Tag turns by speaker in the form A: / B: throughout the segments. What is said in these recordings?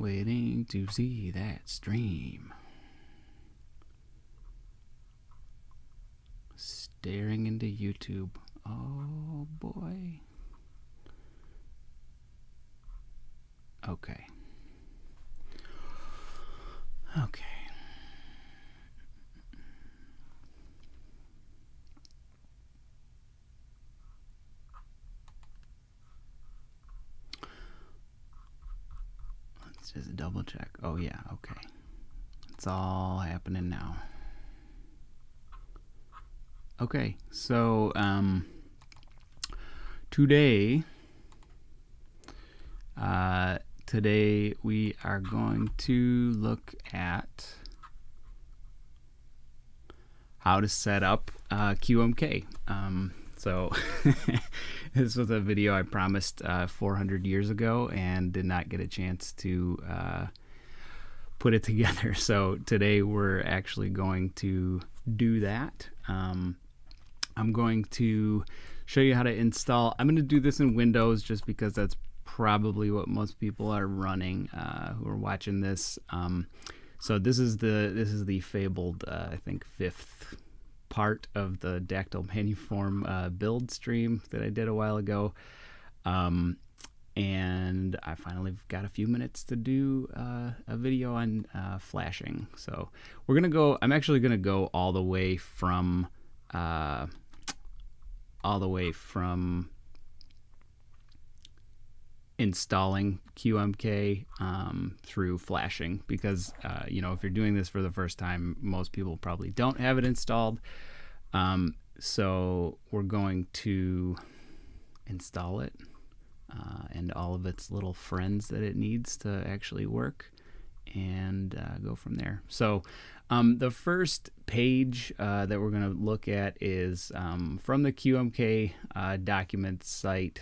A: Waiting to see that stream. Staring into YouTube. Oh boy. Okay. Okay. Let's just double check. Oh yeah, okay. It's all happening now. Okay, so today we are going to look at how to set up QMK. So this was a video I promised 400 years ago and did not get a chance to put it together. So today we're actually going to do that. I'm going to show you how to install. I'm going to do this in Windows just because that's probably what most people are running who are watching this. So this is the fabled I think 5th part of the Dactyl Manuform build stream that I did a while ago, and I finally got a few minutes to do a video on flashing. So we're gonna go. I'm actually gonna go all the way from installing QMK through flashing, because you know, if you're doing this for the first time, most people probably don't have it installed. So we're going to install it and all of its little friends that it needs to actually work, and go from there. So the first page that we're going to look at is from the QMK documents site.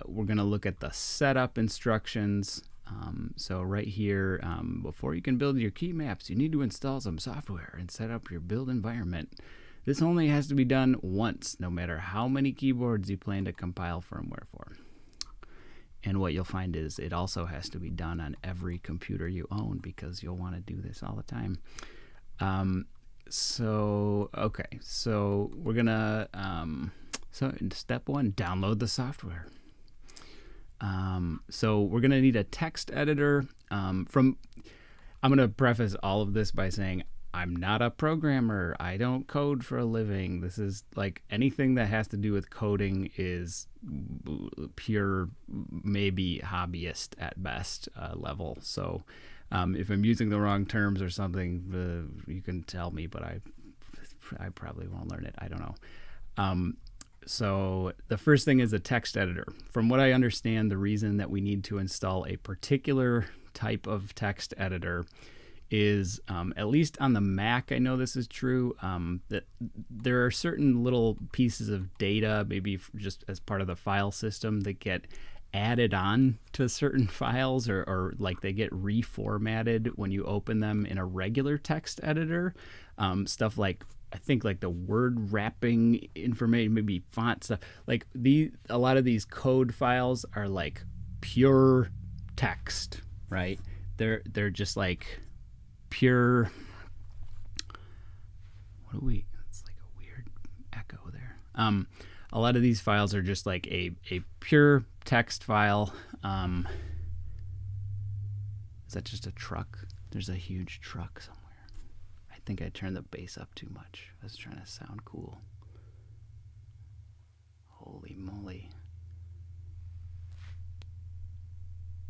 A: We're going to look at the setup instructions. So right here, before you can build your key maps, you need to install some software and set up your build environment. This only has to be done once, no matter how many keyboards you plan to compile firmware for. And what you'll find is it also has to be done on every computer you own, because you'll want to do this all the time. Okay, so we're gonna so in step 1, download the software. So we're gonna need a text editor. I'm gonna preface all of this by saying I'm not a programmer. I don't code for a living. This is like anything that has to do with coding is pure, maybe hobbyist at best level. So if I'm using the wrong terms or something, you can tell me, but I probably won't learn it. I don't know. So the first thing is a text editor. From what I understand, the reason that we need to install a particular type of text editor is, at least on the Mac, I know this is true, that there are certain little pieces of data, maybe just as part of the file system, that get added on to certain files, or like they get reformatted when you open them in a regular text editor. Stuff like, I think like the word wrapping information, maybe font stuff. Like a lot of these code files are like pure text, right? They're just like pure. It's like a weird echo there. A lot of these files are just like a pure text file. Is that just a truck? There's a huge truck somewhere. I think I turned the bass up too much. I was trying to sound cool. Holy moly.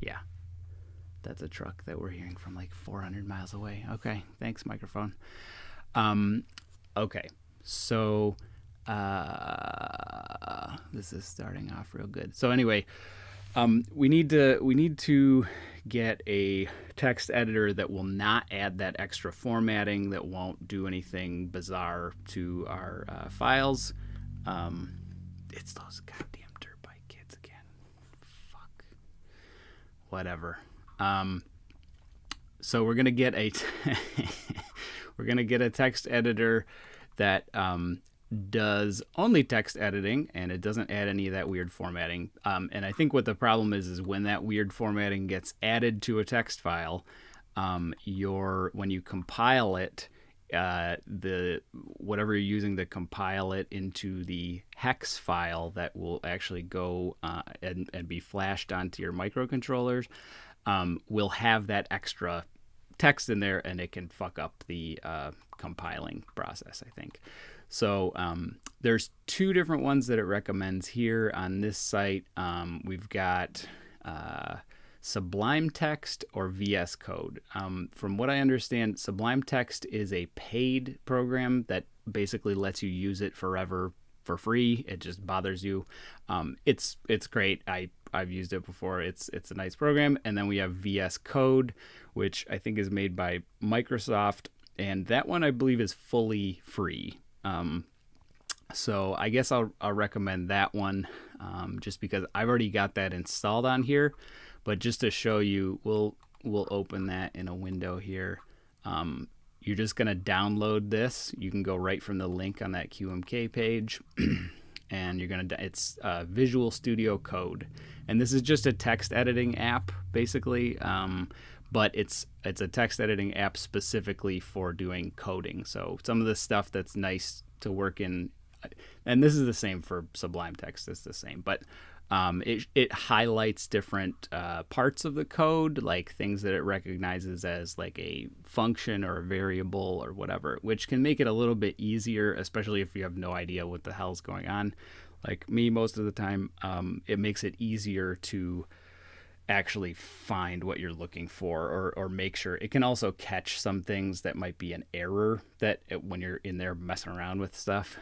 A: Yeah. That's a truck that we're hearing from like 400 miles away. Okay, thanks, microphone. Okay, so this is starting off real good. So anyway, we need to get a text editor that will not add that extra formatting, that won't do anything bizarre to our files. It's those goddamn dirt bike kids again. Fuck. Whatever. So we're gonna get a text editor that does only text editing, and it doesn't add any of that weird formatting. And I think what the problem is when that weird formatting gets added to a text file, when you compile it, the whatever you're using to compile it into the hex file that will actually go and be flashed onto your microcontrollers, will have that extra text in there, and it can fuck up the compiling process, I think. So there's two different ones that it recommends here on this site. We've got Sublime Text or VS Code. From what I understand, Sublime Text is a paid program that basically lets you use it forever for free. It just bothers you. It's great. I've used it before. It's a nice program. And then we have VS Code, which I think is made by Microsoft, and that one I believe is fully free. So I guess I'll recommend that one, just because I've already got that installed on here. But just to show you, we'll open that in a window here. You're just going to download this. You can go right from the link on that QMK page, and you're going to, it's Visual Studio Code. And this is just a text editing app, basically. But it's a text editing app specifically for doing coding. So some of the stuff that's nice to work in, and this is the same for Sublime Text, it's the same, but it highlights different parts of the code, like things that it recognizes as like a function or a variable or whatever, which can make it a little bit easier, especially if you have no idea what the hell's going on. Like me, most of the time, it makes it easier to actually find what you're looking for, or make sure. It can also catch some things that might be an error when you're in there messing around with stuff.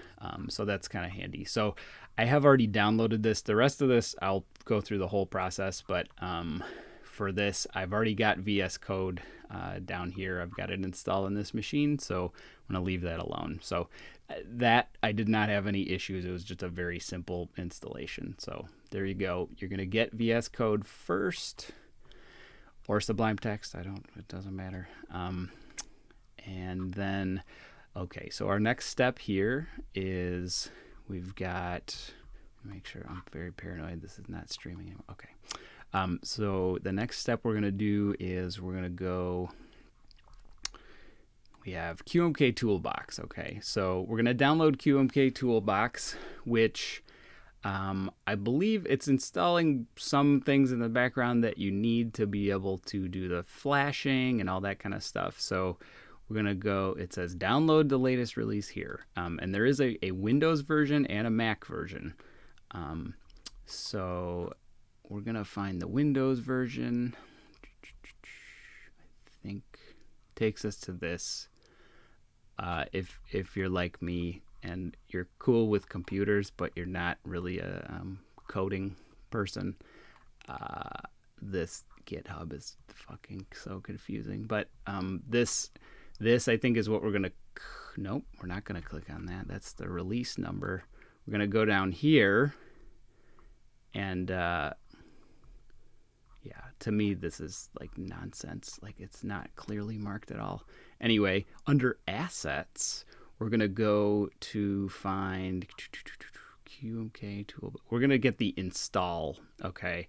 A: So that's kind of handy. So I have already downloaded this. The rest of this, I'll go through the whole process, but for this, I've already got VS Code down here. I've got it installed on this machine, so I'm going to leave that alone. So that, I did not have any issues. It was just a very simple installation. So there you go. You're going to get VS Code first, or Sublime Text. It doesn't matter. And then, okay, so our next step here is we've got, make sure I'm very paranoid this is not streaming. Okay. So the next step we're going to do is we're going to go, we have QMK Toolbox. Okay, so we're going to download QMK Toolbox, which I believe it's installing some things in the background that you need to be able to do the flashing and all that kind of stuff. So we're going to go, it says download the latest release here. And there is a Windows version and a Mac version. So we're going to find the Windows version. I think takes us to this. If you're like me and you're cool with computers, but you're not really a coding person, this GitHub is fucking so confusing. But this I think is what we're gonna. Nope, we're not gonna click on that. That's the release number. We're gonna go down here, and yeah, to me this is like nonsense. Like, it's not clearly marked at all. Anyway, under assets, we're going to go to find QMK Toolbox. We're going to get the install. Okay.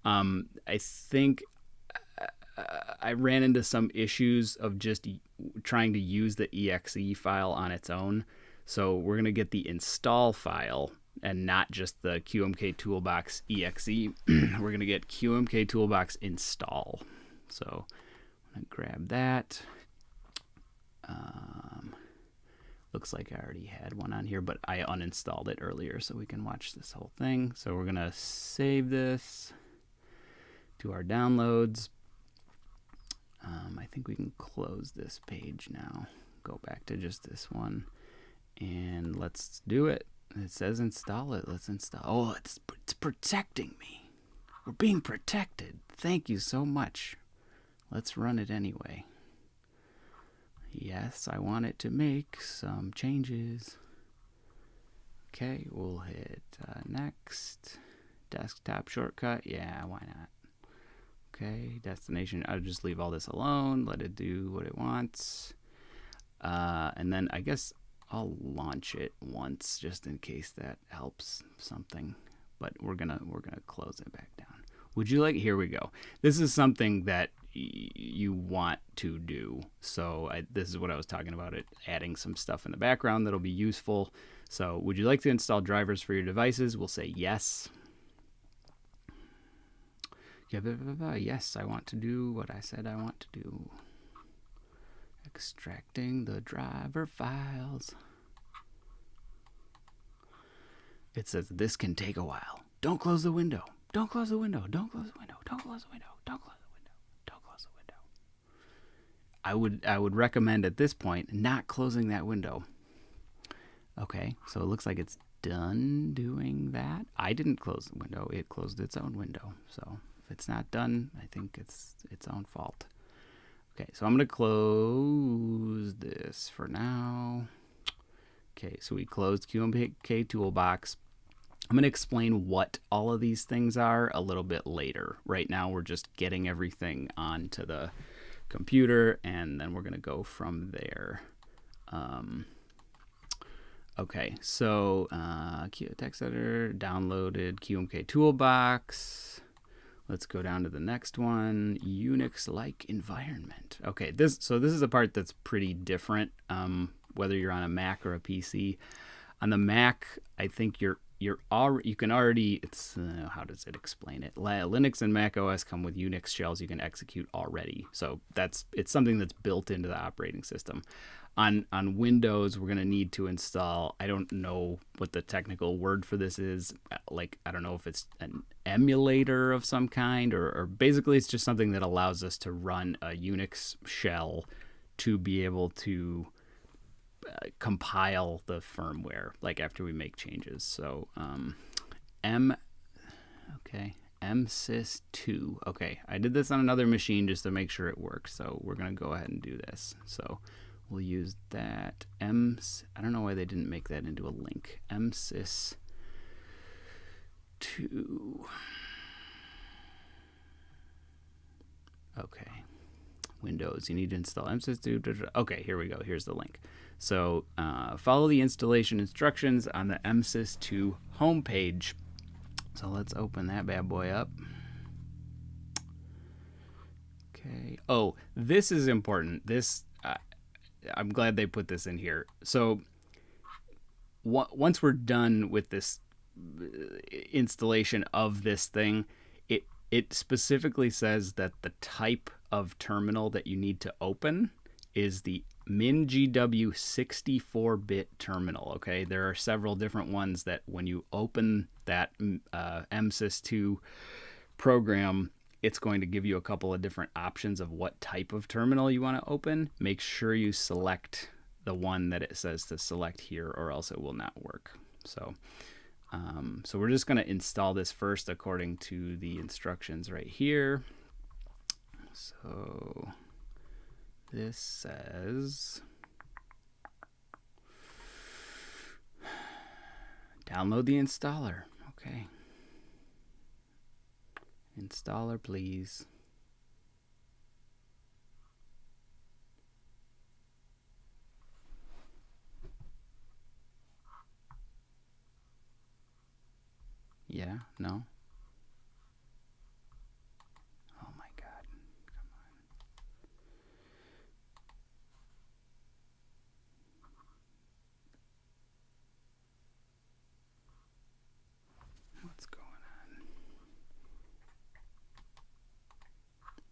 A: I think I ran into some issues of just trying to use the exe file on its own. So we're going to get the install file and not just the QMK Toolbox exe. We're going to get QMK Toolbox install. So I'm going to grab that. Looks like I already had one on here, but I uninstalled it earlier so we can watch this whole thing. So we're going to save this to our downloads. I think we can close this page now. Go back to just this one. And let's do it. It says install it. Let's install. Oh, it's protecting me. We're being protected. Thank you so much. Let's run it anyway. Yes, I want it to make some changes. Okay, we'll hit next. Desktop shortcut. Yeah, why not? Okay, destination. I'll just leave all this alone. Let it do what it wants. And then I guess I'll launch it once just in case that helps something, but we're gonna close it back down. Would you like, here we go. This is something that you want to do. So this is what I was talking about, it adding some stuff in the background that'll be useful. So would you like to install drivers for your devices? We'll say yes. Yes, I want to do what I said I want to do. Extracting the driver files. It says this can take a while. Don't close the window. Don't close the window. Don't close the window. Don't close the window. Don't close the window. Don't close the window. I would recommend at this point not closing that window. Okay, so it looks like it's done doing that. I didn't close the window. It closed its own window. So if it's not done, I think it's its own fault. Okay, so I'm going to close this for now. Okay, so we closed QMK Toolbox. I'm going to explain what all of these things are a little bit later. Right now, we're just getting everything onto the computer, and then we're going to go from there. Okay, so text editor, downloaded QMK Toolbox. Let's go down to the next one, Unix-like environment. Okay, so this is a part that's pretty different, whether you're on a Mac or a PC. On the Mac, I think you can already, it's how does it explain it? Linux and Mac OS come with Unix shells you can execute already. So it's something that's built into the operating system. On Windows, we're going to need to install, I don't know what the technical word for this is, like I don't know if it's an emulator of some kind, or basically it's just something that allows us to run a Unix shell to be able to compile the firmware, like after we make changes. So msys2. Okay, I did this on another machine just to make sure it works, so we're going to go ahead and do this. So we'll use that. I don't know why they didn't make that into a link. msys2. Okay. Windows, you need to install msys2. Okay, here we go. Here's the link. So follow the installation instructions on the msys2 homepage. So let's open that bad boy up. Okay. Oh, this is important. This I'm glad they put this in here. So once we're done with this installation of this thing, it specifically says that the type of terminal that you need to open is the MinGW 64-bit terminal. Okay, there are several different ones that when you open that msys2 program, it's going to give you a couple of different options of what type of terminal you want to open. Make sure you select the one that it says to select here, or else it will not work. So we're just going to install this first according to the instructions right here. So this says download the installer. Okay. Installer, please. Yeah, no. Oh my God. Come on. What's going on?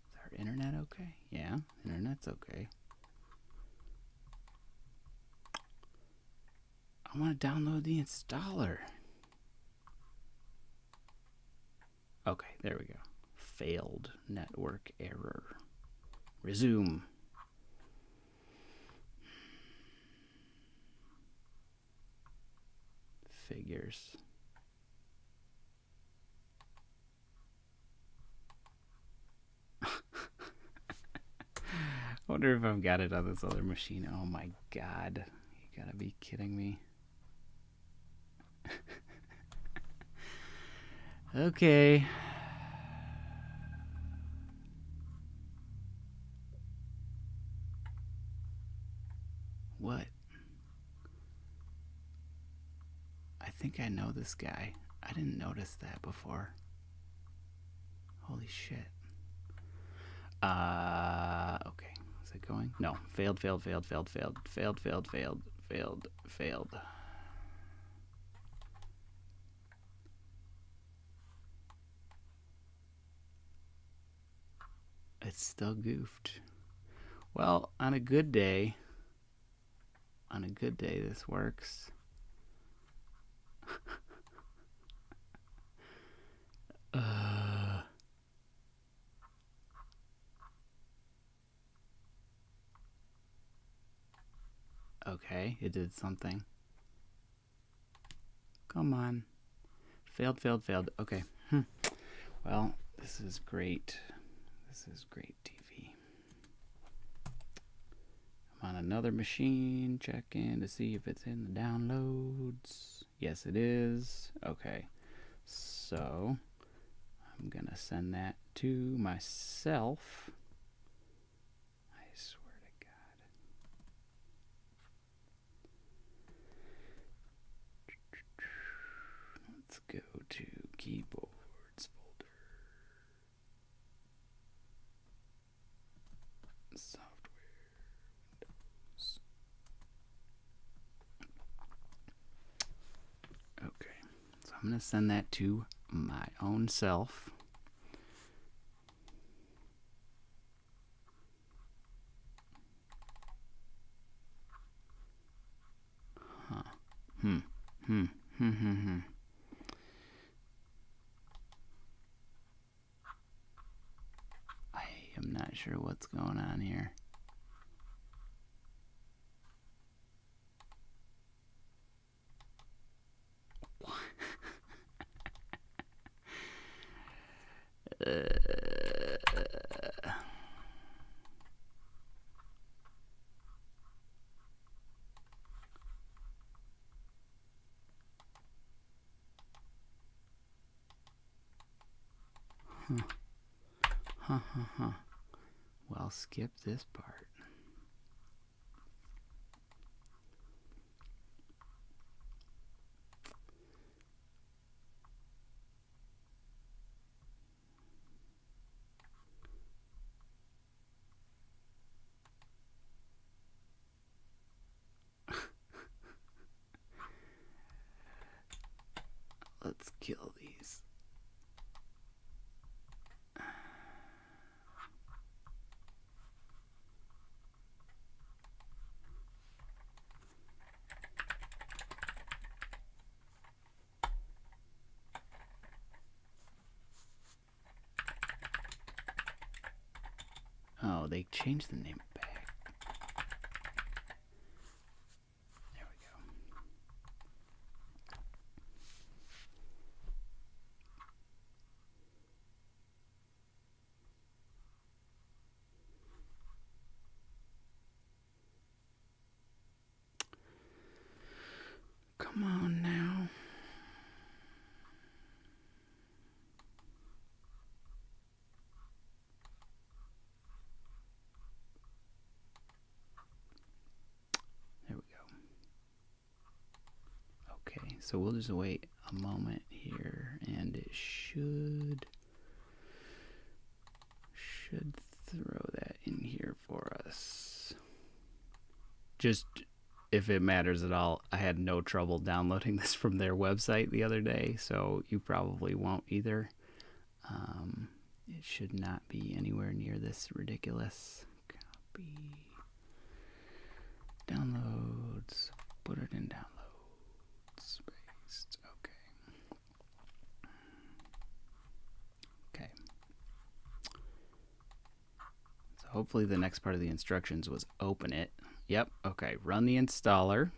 A: Is our internet okay? Yeah, internet's okay. I want to download the installer. Okay, there we go. Failed network error. Resume. Figures. I wonder if I've got it on this other machine. Oh my God. You gotta be kidding me. Okay. What? I know this guy. I didn't notice that before. Holy shit. Okay. Is it going? No. Failed. It's still goofed. Well, on a good day, this works. Okay, it did something. Come on. Failed. Okay. Well, this is great. This is great TV. I'm on another machine, check in to see if it's in the downloads. Yes, it is. Okay. So, I'm going to send that to myself. I swear to God. Let's go to keyboards folder. Software, Windows. Okay, so I'm going to send that to my own self. I'm not sure what's going on here. Well, skip this part. Let's kill these. Oh, they changed the name back. There we go. Come on now. There we go. Okay, so we'll just wait a moment here, and it should throw that in here for us. Just if it matters at all, I had no trouble downloading this from their website the other day, so you probably won't either. It should not be anywhere near this ridiculous. Copy. Downloads. Put it in downloads. Paste. Okay. So hopefully the next part of the instructions was open it. Yep. Okay. Run the installer.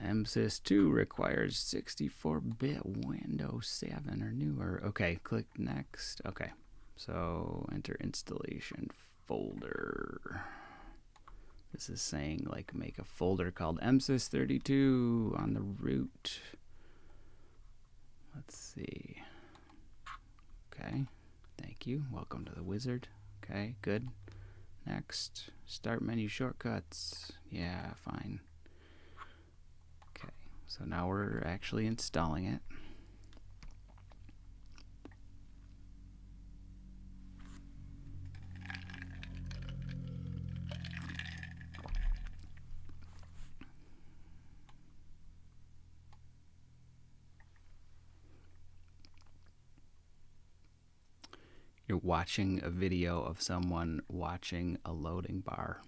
A: MSys2 requires 64-bit Windows 7 or newer. Okay, click next. Okay, so enter installation folder. This is saying like make a folder called MSys32 on the root. Let's see. Okay, thank you. Welcome to the wizard. Okay, good. Next, start menu shortcuts. Yeah, fine. Okay, So now we're actually installing it. You're watching a video of someone watching a loading bar.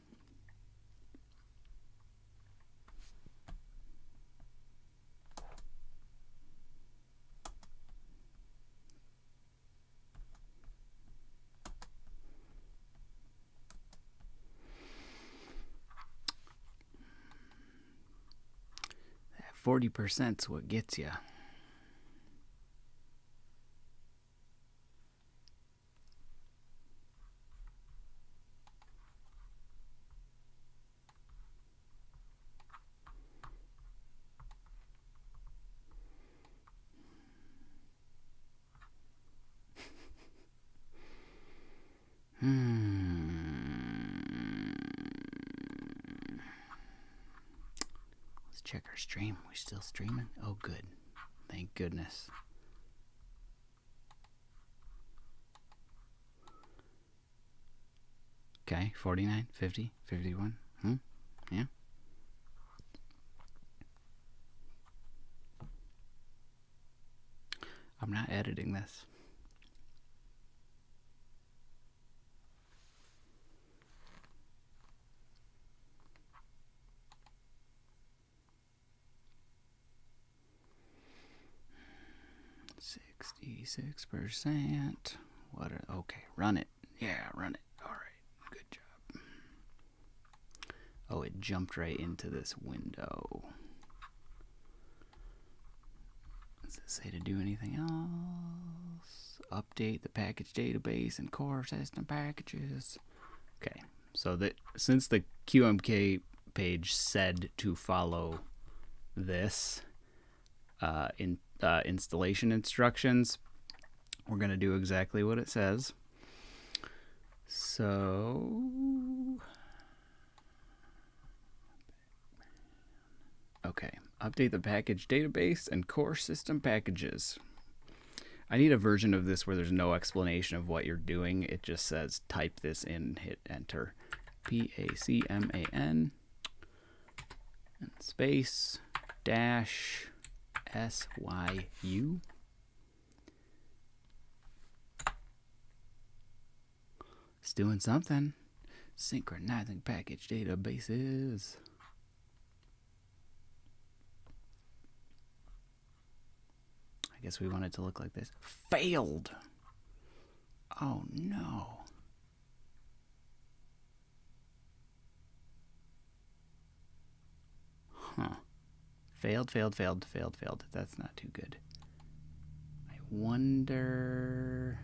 A: That 40%'s what gets you. Let's check our stream. We still streaming? Oh, good. Thank goodness. Okay, 49, 50, 51. Yeah. I'm not editing this. %. What? Okay, run it. Yeah, run it. All right, good job. Oh, it jumped right into this window. Does it say to do anything else? Update the package database and core system packages. Okay, so that since the QMK page said to follow this installation instructions, we're going to do exactly what it says. So, okay, update the package database and core system packages. I need a version of this where there's no explanation of what you're doing. It just says type this in, hit enter. PACMAN and space dash SYU. It's doing something. Synchronizing package databases. I guess we want it to look like this. Failed. Oh no. Huh. Failed. That's not too good. I wonder.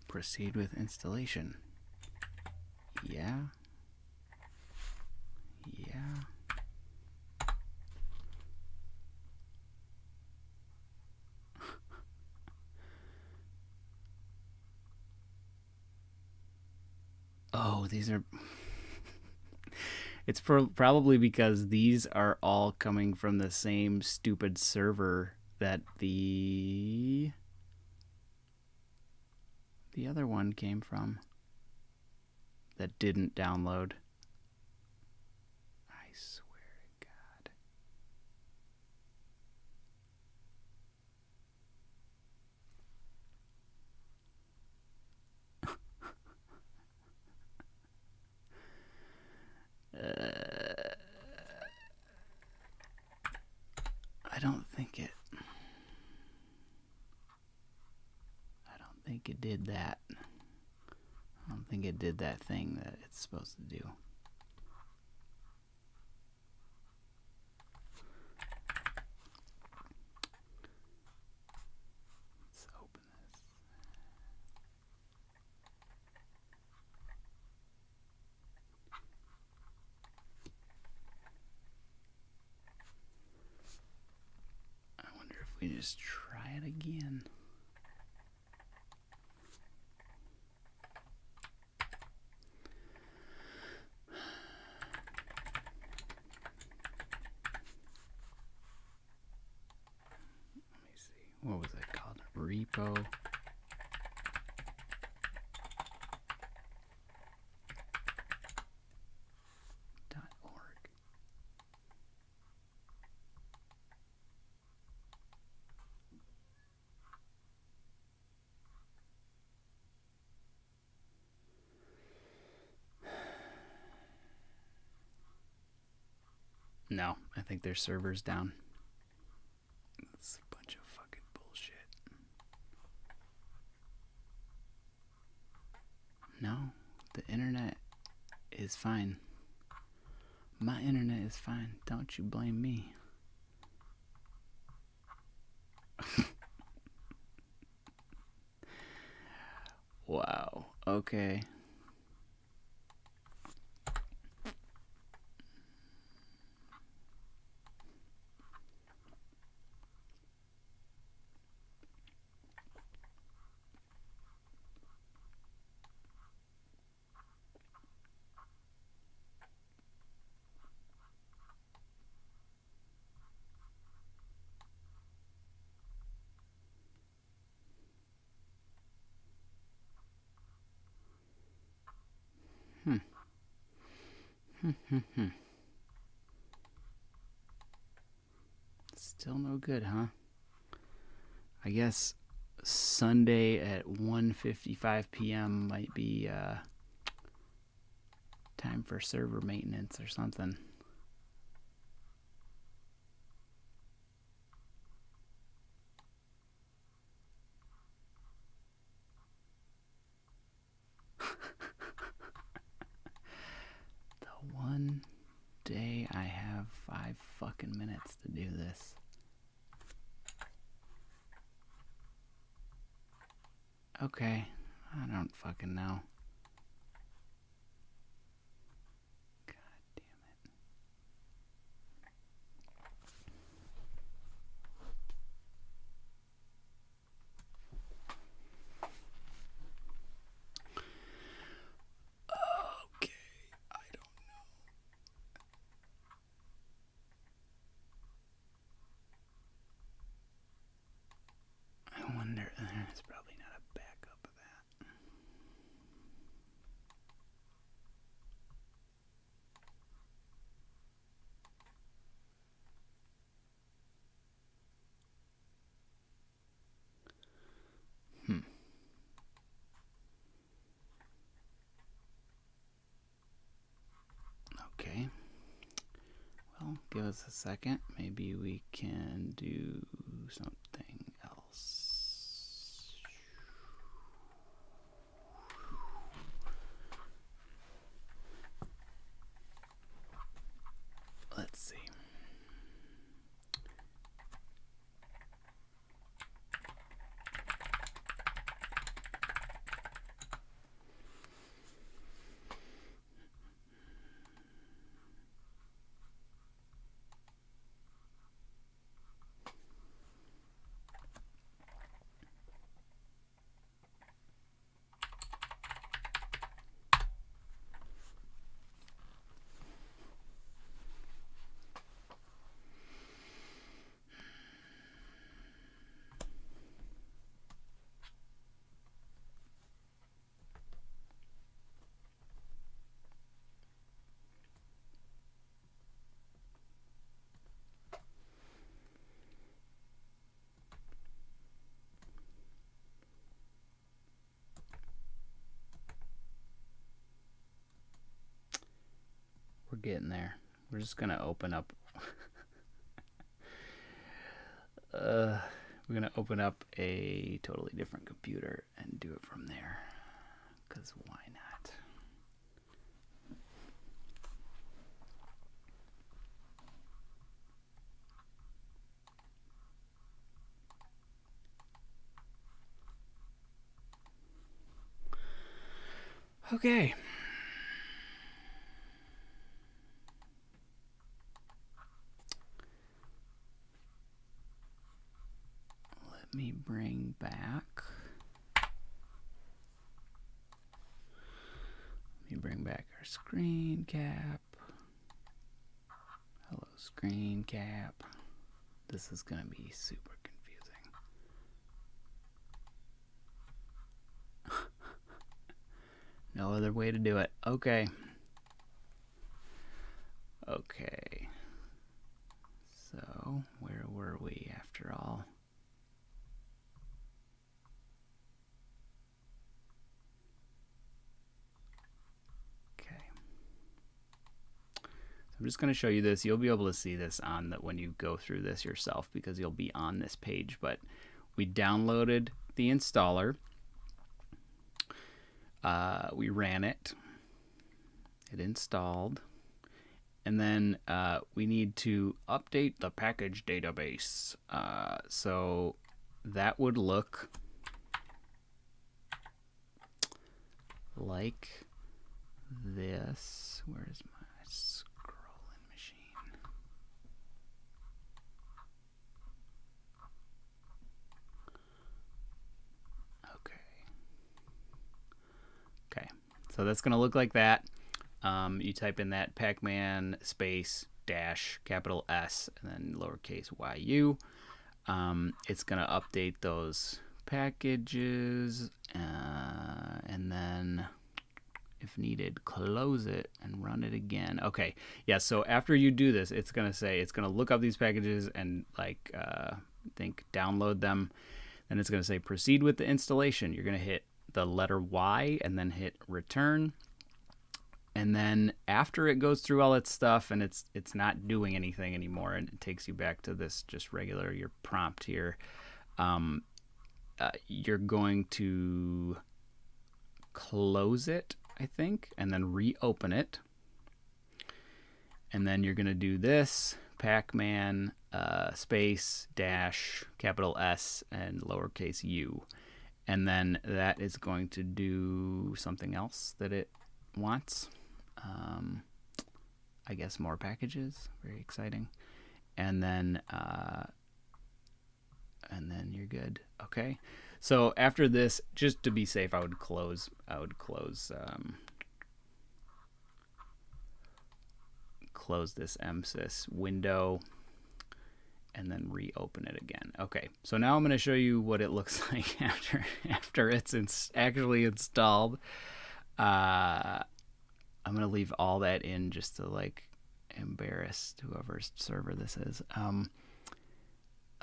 A: Proceed with installation. Yeah. Oh, these are... It's probably because these are all coming from the same stupid server that the other one came from that didn't download. I swear to God. I don't think it did that. I don't think it did that thing that it's supposed to do. Let's open this. I wonder if we just try it again? Let me see. What was it called? Repo. No, I think their server's down. It's a bunch of fucking bullshit. No, the internet is fine. My internet is fine. Don't you blame me. Wow. Okay. Still no good, huh? I guess Sunday at 1:55 p.m. might be time for server maintenance or something. The one day I have 5 fucking minutes to do this. Okay, I don't fucking know. God damn it. Okay, I don't know. I wonder, it's probably not a backup of that. Okay. Well, give us a second. Maybe we can do something else. Let's see. We're getting there. We're just gonna open up. We're gonna open up a totally different computer and do it from there. 'Cause why not? Okay. bring back our screen cap. Hello, screen cap. This is going to be super confusing. No other way to do it. Okay. Okay. So, where were we after all? I'm just going to show you this. You'll be able to see this on when you go through this yourself because you'll be on this page. But we downloaded the installer. We ran it. It installed. And then we need to update the package database. So that would look like this. Where is my so that's going to look like that. You type in that pacman space dash capital S and then lowercase yu. It's going to update those packages and then if needed close it and run it again. Okay, yeah, so after you do this, it's going to say it's going to look up these packages and like think download them. Then it's going to say proceed with the installation. You're going to hit the letter Y and then hit return, and then after it goes through all its stuff and it's not doing anything anymore and it takes you back to this just regular your prompt here, you're going to close it, I think, and then reopen it, and then you're going to do this pacman space dash capital S and lowercase u. And then that is going to do something else that it wants. I guess more packages. Very exciting. And then you're good. Okay. So after this, just to be safe, I would close this MSys window and then reopen it again. Okay, so now I'm going to show you what it looks like after it's actually installed. I'm going to leave all that in just to like embarrass whoever's server this is.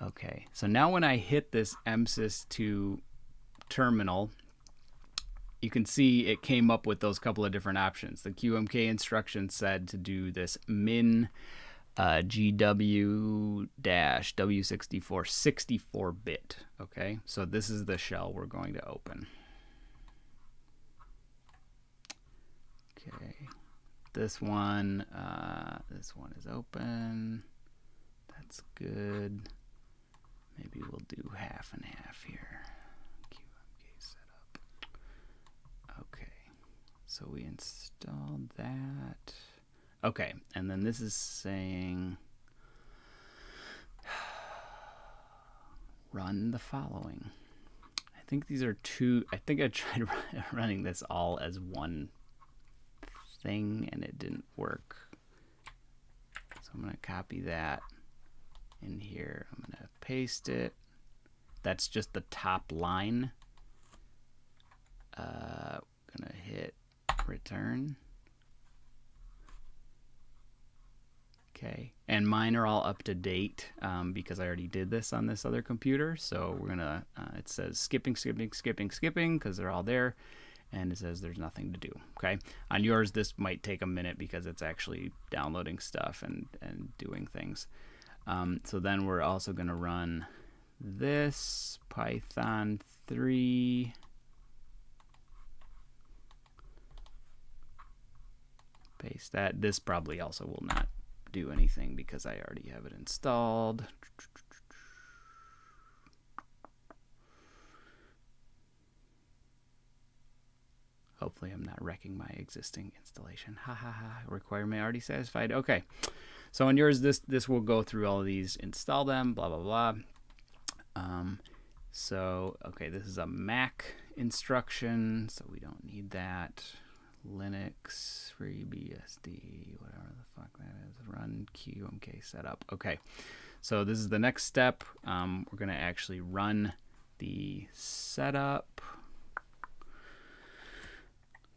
A: Okay, so now when I hit this MSys2 terminal, you can see it came up with those couple of different options. The QMK instruction said to do this min GW-W64 64-bit. Okay, so this is the shell we're going to open. Okay, this one is open. That's good. Maybe we'll do half and half here. QMK setup. Okay, so we installed that. Okay, and then this is saying run the following. I think these are two. I think I tried running this all as one thing and it didn't work. So I'm going to copy that in here. I'm going to paste it. That's just the top line. Going to hit return. Okay, and mine are all up to date because I already did this on this other computer. So we're gonna, it says skipping because they're all there, and it says there's nothing to do. Okay, on yours this might take a minute because it's actually downloading stuff and doing things. So then we're also gonna run this Python 3. Paste that. This probably also will not do anything because I already have it installed. Hopefully I'm not wrecking my existing installation. Ha ha ha. Requirement already satisfied. Okay. So on yours, this will go through all of these, install them, blah, blah, blah. So, okay, this is a Mac instruction, so we don't need that. Linux FreeBSD, whatever the fuck that is, run QMK setup. Okay, so this is the next step. We're going to actually run the setup.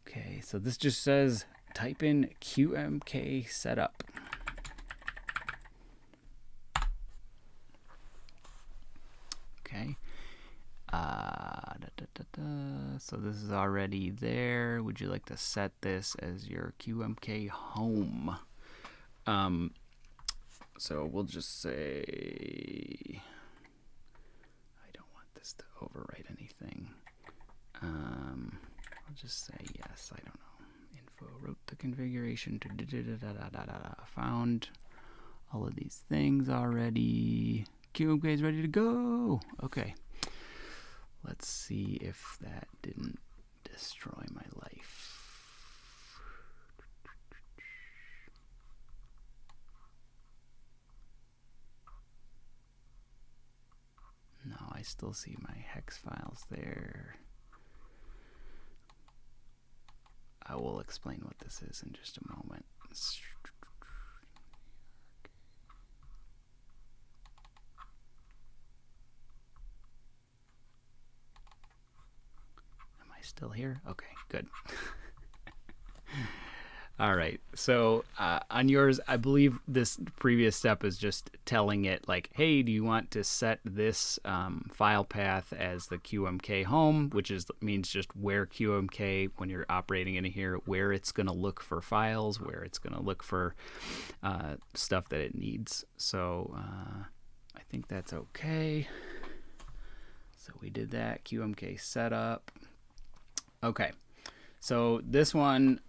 A: Okay, so this just says type in QMK setup. Okay. So this is already there. Would you like to set this as your QMK home? So we'll just say, I don't want this to overwrite anything. I'll just say yes, I don't know. Info, wrote the configuration, found all of these things already. QMK is ready to go. Okay. Let's see if that didn't destroy my life. No, I still see my hex files there. I will explain what this is in just a moment. Still here? Okay, good. All right, so on yours, I believe this previous step is just telling it like, hey, do you want to set this file path as the QMK home, which means just where QMK, when you're operating in here, where it's going to look for files, where it's going to look for stuff that it needs. So I think that's okay. So we did that, QMK setup. Okay, so this one,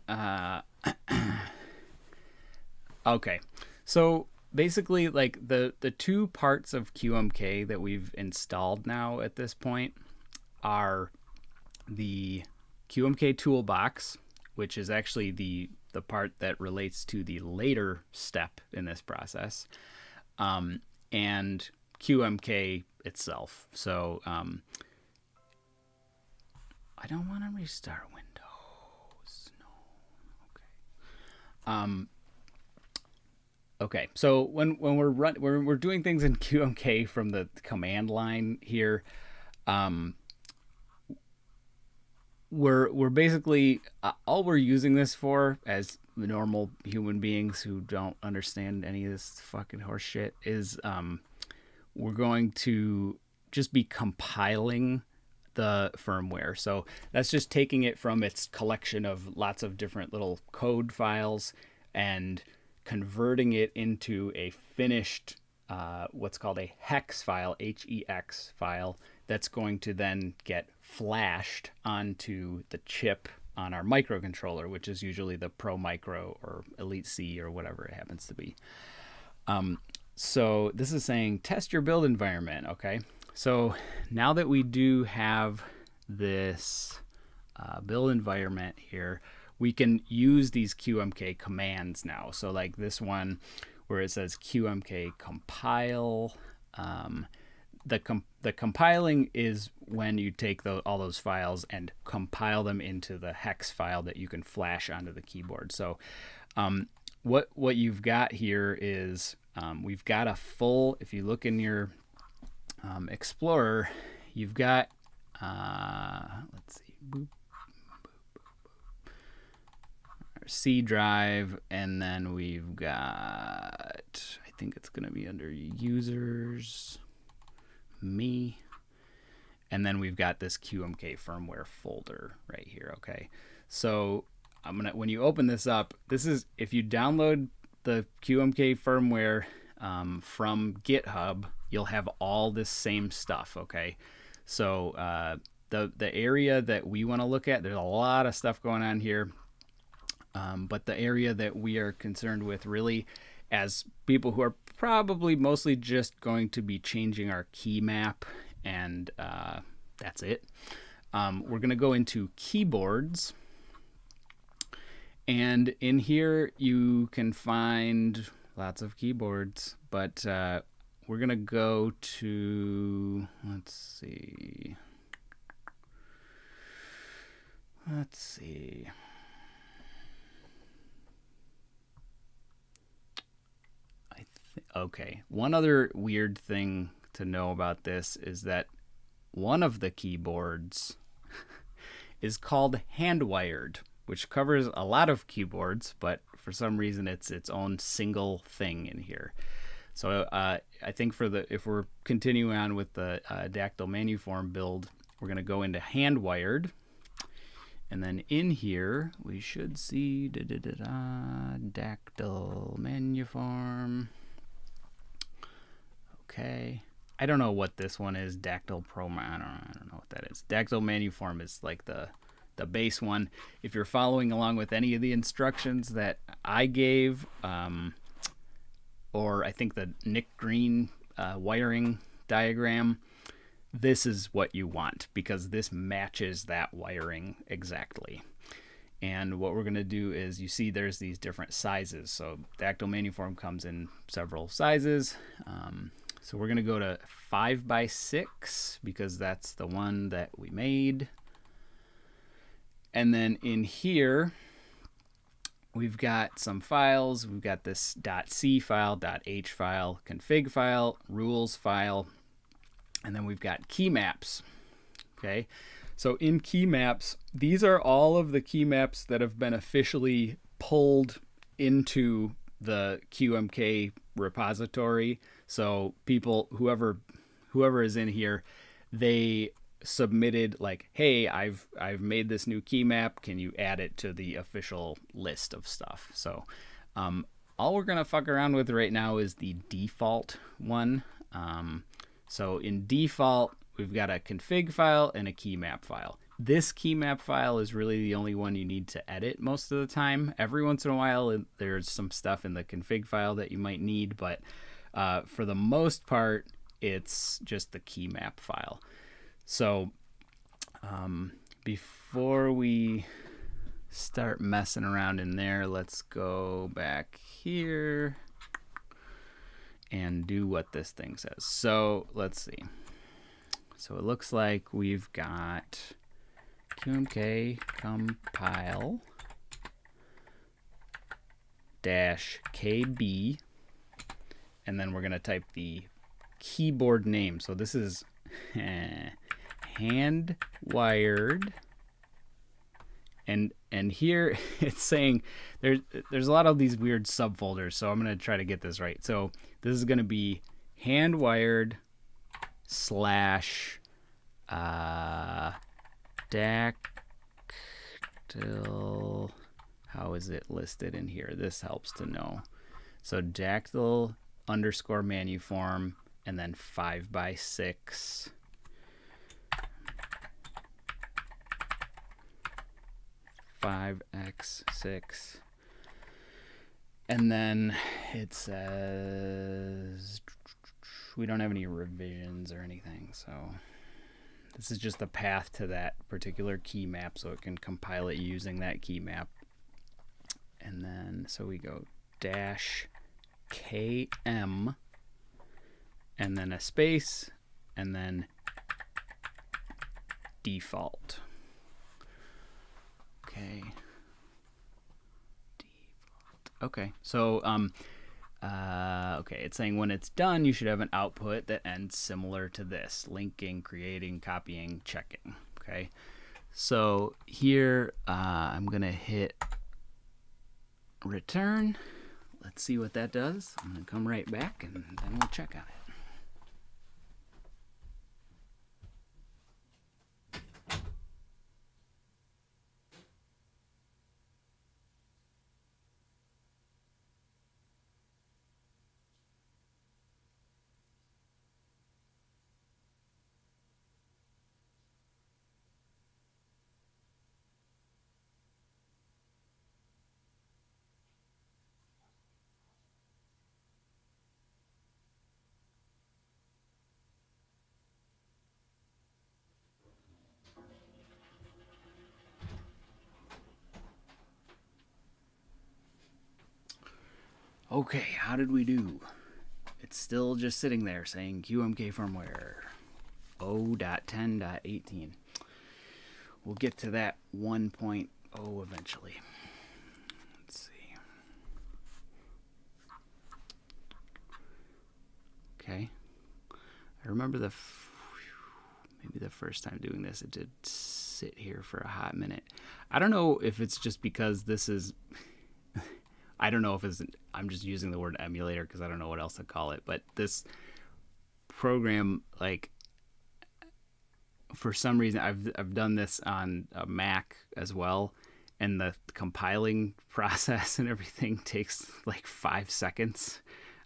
A: okay, so basically like the two parts of QMK that we've installed now at this point are the QMK Toolbox, which is actually the part that relates to the later step in this process, and QMK itself. So I don't want to restart Windows. No. Okay. Okay. So when we're doing things in QMK from the command line here, we're basically all we're using this for as normal human beings who don't understand any of this fucking horse shit is we're going to just be compiling the firmware. So that's just taking it from its collection of lots of different little code files and converting it into a finished what's called a hex file, HEX file, that's going to then get flashed onto the chip on our microcontroller, which is usually the Pro Micro or Elite C or whatever it happens to be. So this is saying test your build environment. Okay. So now that we do have this build environment here, we can use these QMK commands now. So like this one where it says QMK compile, the compiling is when you take all those files and compile them into the hex file that you can flash onto the keyboard. So what you've got here is we've got a full, if you look in your Explorer, you've got let's see, boop, our C drive, and then we've got, I think it's going to be under users, me, and then we've got this QMK firmware folder right here. Okay, so when you open this up, this is if you download the QMK firmware from GitHub, you'll have all this same stuff. Okay, so the area that we want to look at, there's a lot of stuff going on here, but the area that we are concerned with really as people who are probably mostly just going to be changing our key map, and that's it. We're going to go into keyboards, and in here you can find lots of keyboards, but we're going to go to, let's see. Okay, one other weird thing to know about this is that one of the keyboards is called hand-wired, which covers a lot of keyboards, but for some reason it's its own single thing in here. So I think if we're continuing on with the Dactyl Manuform build, we're going to go into hand-wired. And then in here, we should see Dactyl Manuform. Okay. I don't know what this one is. Dactyl Pro. I don't know what that is. Dactyl Manuform is like the base one. If you're following along with any of the instructions that I gave, or I think the Nick Green wiring diagram, this is what you want, because this matches that wiring exactly. And what we're going to do is, you see there's these different sizes. So Dactyl Manuform comes in several sizes. So we're going to go to 5x6 because that's the one that we made. And then in here, we've got some files. We've got this .c file, .h file, config file, rules file, and then we've got keymaps. Okay, so in keymaps, these are all of the keymaps that have been officially pulled into the QMK repository. So people, whoever is in here, they submitted like, hey, I've made this new keymap, can you add it to the official list of stuff? So all we're gonna fuck around with right now is the default one. So in default, we've got a config file and a keymap file. This keymap file is really the only one you need to edit most of the time. Every once in a while, there's some stuff in the config file that you might need, but for the most part, it's just the keymap file. So before we start messing around in there, let's go back here and do what this thing says. So let's see. So it looks like we've got QMK compile -kb, and then we're going to type the keyboard name. So this is hand wired, and here it's saying there's a lot of these weird subfolders, so I'm going to try to get this right. So this is going to be hand wired / Dactyl. How is it listed in here? This helps to know. So Dactyl _ Manuform, and then 5x6. (5x6), and then it says we don't have any revisions or anything, so this is just the path to that particular key map, so it can compile it using that key map. And then so we go -km, and then a space, and then default. Okay. Default. Okay. So okay, it's saying when it's done, you should have an output that ends similar to this: linking, creating, copying, checking. Okay. So here I'm gonna hit return. Let's see what that does. I'm gonna come right back and then we'll check on it. Okay, how did we do? It's still just sitting there saying QMK firmware 0.10.18. We'll get to that 1.0 eventually. Let's see. Okay. I remember maybe the first time doing this, it did sit here for a hot minute. I don't know if it's just because this is, I don't know if it's, I'm just using the word emulator because I don't know what else to call it, but this program, like, for some reason, I've done this on a Mac as well, and the compiling process and everything takes like 5 seconds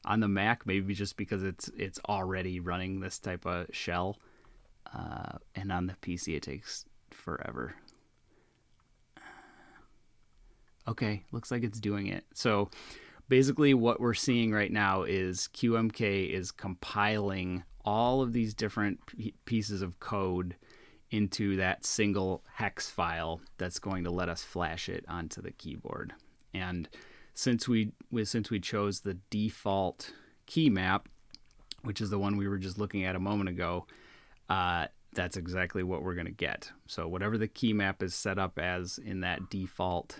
A: on the Mac, maybe just because it's already running this type of shell, and on the PC it takes forever. Okay, looks like it's doing it. So basically what we're seeing right now is QMK is compiling all of these different pieces of code into that single hex file that's going to let us flash it onto the keyboard. And since we chose the default keymap, which is the one we were just looking at a moment ago, that's exactly what we're going to get. So whatever the keymap is set up as in that default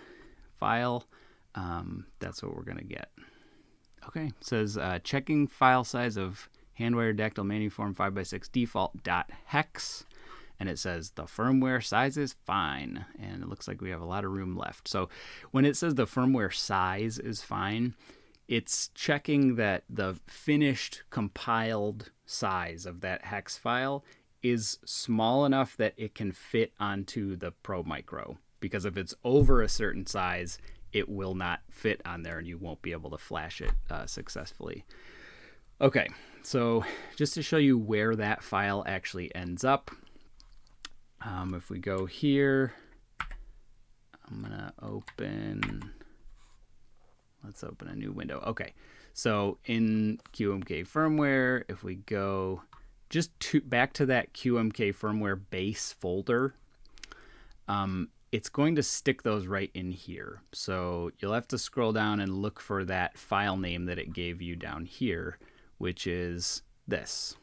A: file, that's what we're going to get. Okay, it says checking file size of handwire dactyl manuform 5x6 default.hex, and it says the firmware size is fine, and it looks like we have a lot of room left. So when it says the firmware size is fine, it's checking that the finished compiled size of that hex file is small enough that it can fit onto the Pro Micro, because if it's over a certain size, it will not fit on there and you won't be able to flash it successfully. Okay, so just to show you where that file actually ends up, if we go here, I'm gonna let's open a new window. Okay, so in QMK firmware, if we go just back to that QMK firmware base folder, it's going to stick those right in here. So you'll have to scroll down and look for that file name that it gave you down here, which is this.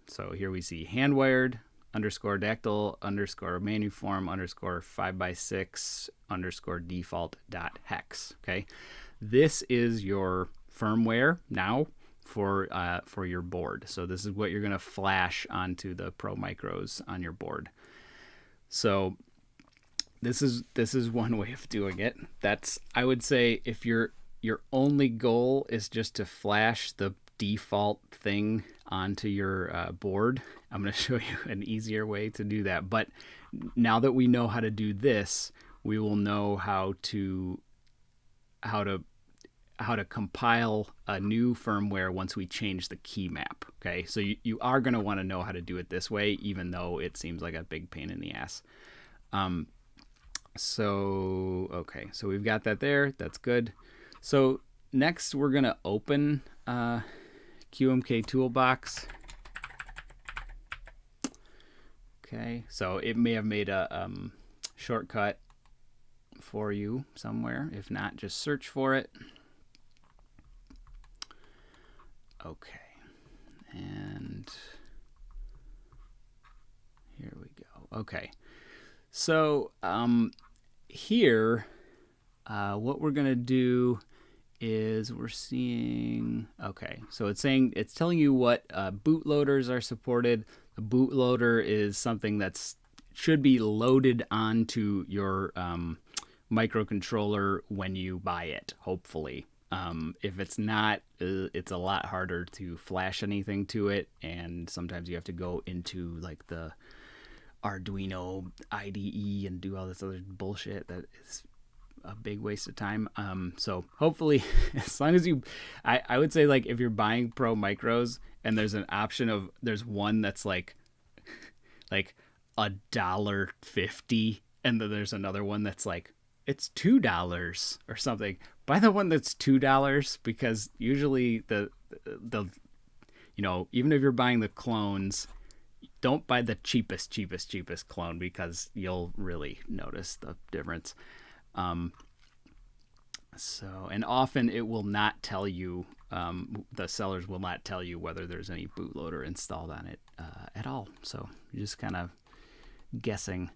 A: So here we see handwired _ dactyl _ manuform _ 5x6 _ default.hex. Okay, this is your firmware now for your board. So this is what you're going to flash onto the Pro Micros on your board. So this is one way of doing it. That's, I would say, if your only goal is just to flash the default thing onto your board, I'm going to show you an easier way to do that. But now that we know how to do this, we will know how to compile a new firmware once we change the keymap. Okay, so you are going to want to know how to do it this way, even though it seems like a big pain in the ass. Okay, so we've got that there. That's good. So next we're going to open QMK Toolbox. Okay, so it may have made a shortcut for you somewhere. If not, just search for it. Okay, and here we go. Okay, so here, what we're gonna do is we're seeing, okay, so it's telling you what bootloaders are supported. The bootloader is something that's should be loaded onto your microcontroller when you buy it, hopefully. If it's not, it's a lot harder to flash anything to it, and sometimes you have to go into like the Arduino IDE and do all this other bullshit that is a big waste of time. So hopefully, as long as I would say, like, if you're buying Pro Micros and there's an option of, there's one that's like $1.50, and then there's another one that's like, it's $2 or something. Buy the one that's $2, because usually the even if you're buying the clones, don't buy the cheapest clone, because you'll really notice the difference. And often it will not tell you, the sellers will not tell you whether there's any bootloader installed on it at all. So you're just kind of guessing.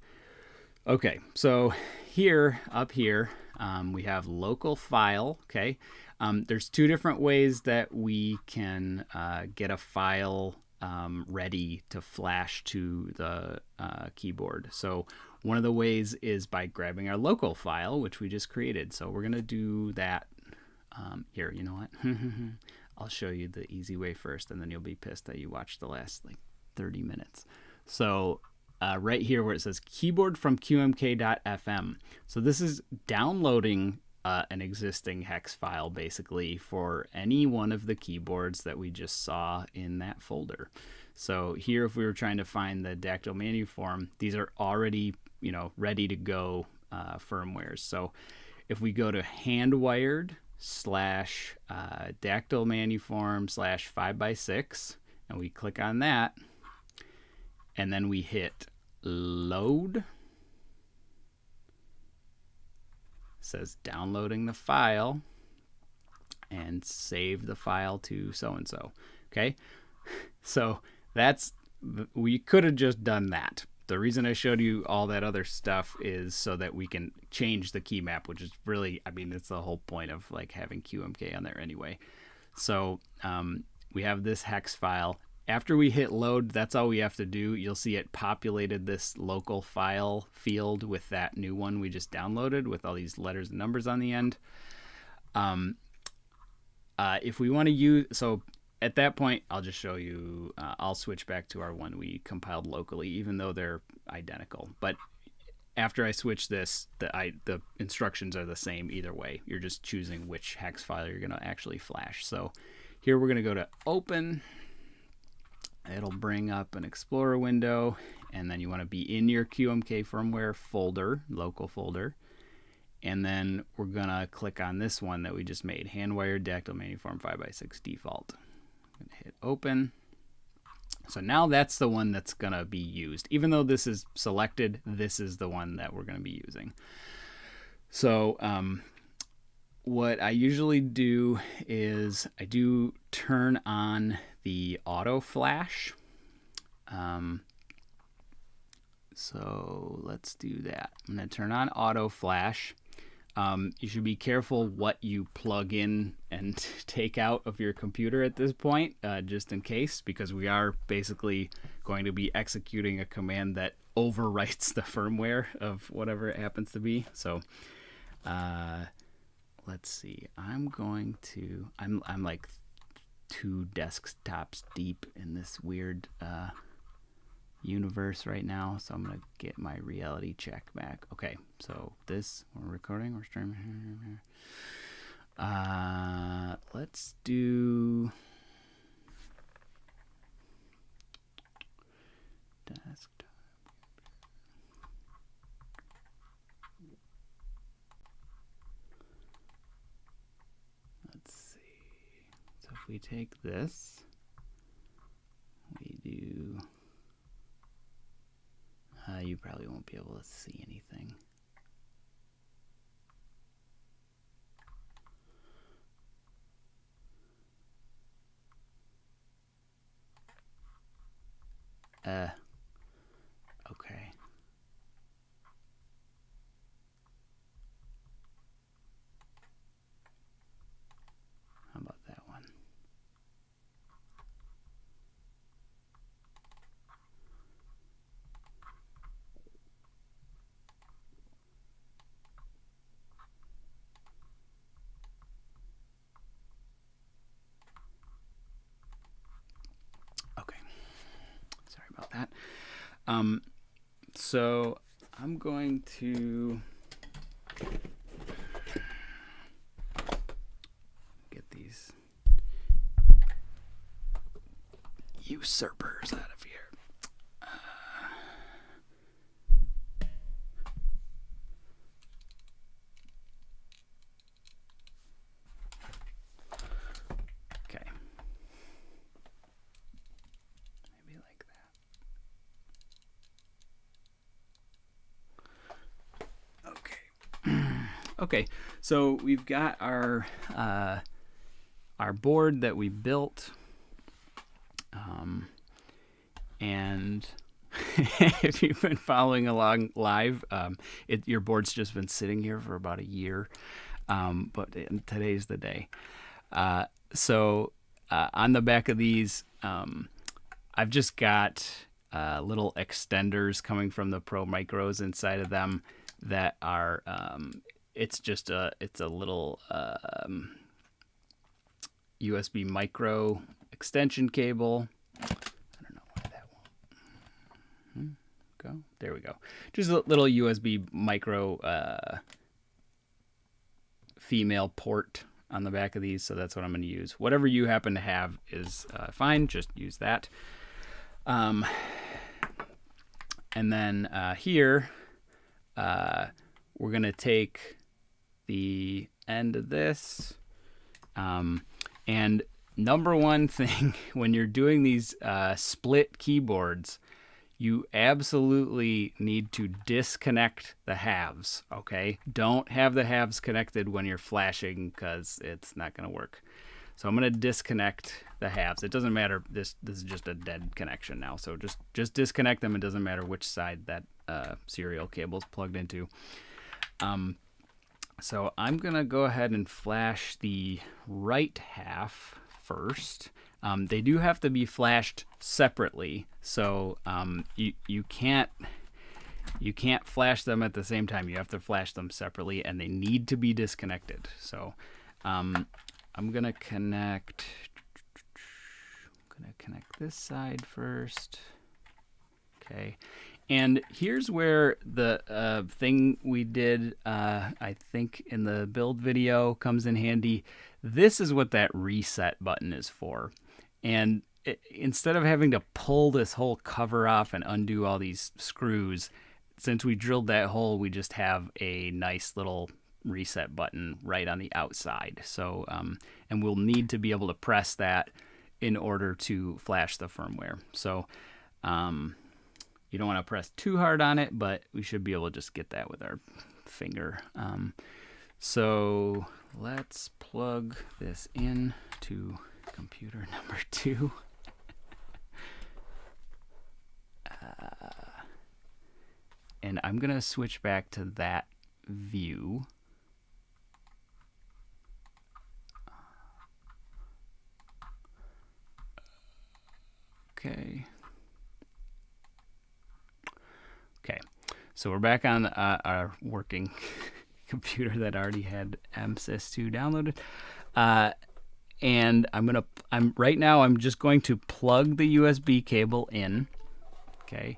A: Okay, so up here, We have local file. Okay, there's two different ways that we can get a file ready to flash to the keyboard. So one of the ways is by grabbing our local file, which we just created. So we're gonna do that here. You know what? I'll show you the easy way first, and then you'll be pissed that you watched the last like 30 minutes. So right here where it says keyboard from QMK.fm. So this is downloading an existing hex file basically for any one of the keyboards that we just saw in that folder. So here, if we were trying to find the Dactyl Manuform, these are already, you know, ready to go firmwares. So if we go to handwired / Dactyl Manuform / 5x6, and we click on that, and then we hit load, it says downloading the file, and save the file to so-and-so. Okay, so that's, we could have just done that. The reason I showed you all that other stuff is so that we can change the key map, which is really, I mean, it's the whole point of like having QMK on there anyway. So we have this hex file. After we hit load, that's all we have to do. You'll see it populated this local file field with that new one we just downloaded with all these letters and numbers on the end. If we want to use, so at that point, I'll just show you, I'll switch back to our one we compiled locally, even though they're identical. But after I switch this, the instructions are the same either way. You're just choosing which hex file you're going to actually flash. So here we're going to go to open. It'll bring up an Explorer window, and then you want to be in your QMK firmware folder, local folder. And then we're going to click on this one that we just made, handwired Dactyl Manuform 5x6 default. I'm going to hit open. So now that's the one that's going to be used. Even though this is selected, this is the one that we're going to be using. So what I usually do is I do turn on the auto flash. So let's do that. I'm going to turn on auto flash. You should be careful what you plug in and take out of your computer at this point, just in case, because we are basically going to be executing a command that overwrites the firmware of whatever it happens to be. So let's see. I'm like 2 desktops deep in this weird universe right now, so I'm gonna get my reality check back. Okay, so this, we're recording, we're streaming. Let's do desktop. Let's see. So if we take this, we do. You probably won't be able to see anything. Okay. How about that one? Okay. Sorry about that. So I'm going to get these usurpers out of here. Okay. Maybe like that. Okay. Okay, so we've got our board that we built, and if you've been following along live, your board's just been sitting here for about a year, but today's the day. So on the back of these, I've just got little extenders coming from the Pro Micros inside of them that are, it's a little USB micro extension cable. I don't know why that won't go. There we go. Just a little USB micro female port on the back of these, so that's what I'm going to use. Whatever you happen to have is fine. Just use that. And then here, we're going to take the end of this. And number one thing, when you're doing these split keyboards, you absolutely need to disconnect the halves, okay? Don't have the halves connected when you're flashing, because it's not going to work. So I'm going to disconnect the halves. It doesn't matter. This is just a dead connection now. So just disconnect them. It doesn't matter which side that serial cable is plugged into. So I'm going to go ahead and flash the right half first. They do have to be flashed separately, so you can't flash them at the same time. You have to flash them separately, and they need to be disconnected. So I'm gonna connect this side first. Okay, and here's where the thing we did, I think in the build video, comes in handy. This is what that reset button is for. And instead of having to pull this whole cover off and undo all these screws, since we drilled that hole, we just have a nice little reset button right on the outside. So, and we'll need to be able to press that in order to flash the firmware. So, you don't want to press too hard on it, but we should be able to just get that with our finger. So let's plug this in to computer number 2. And I'm going to switch back to that view. Okay. Okay. So we're back on our working computer that already had MSys2 downloaded. And right now I'm just going to plug the USB cable in. Okay.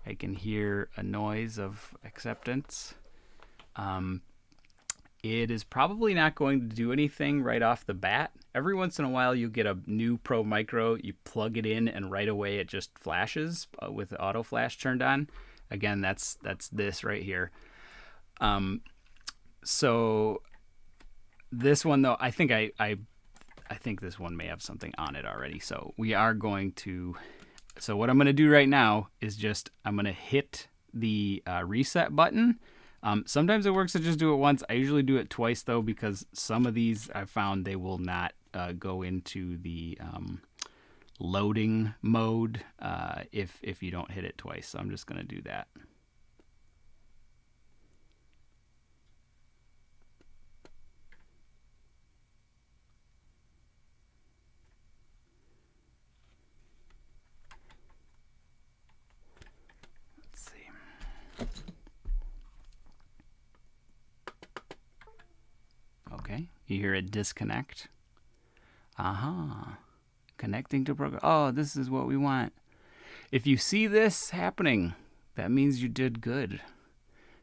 A: I can hear a noise of acceptance. It is probably not going to do anything right off the bat. Every once in a while you get a new Pro Micro, you plug it in, and right away it just flashes with the auto flash turned on. Again, that's this right here. So this one though, I think I think this one may have something on it already. So we are going to, so what I'm going to do right now is just, I'm going to hit the reset button. Sometimes it works to just do it once. I usually do it twice though, because some of these I found they will not go into the loading mode if you don't hit it twice. So I'm just going to do that. Okay, you hear it disconnect. Connecting to program. Oh, this is what we want. If you see this happening, that means you did good.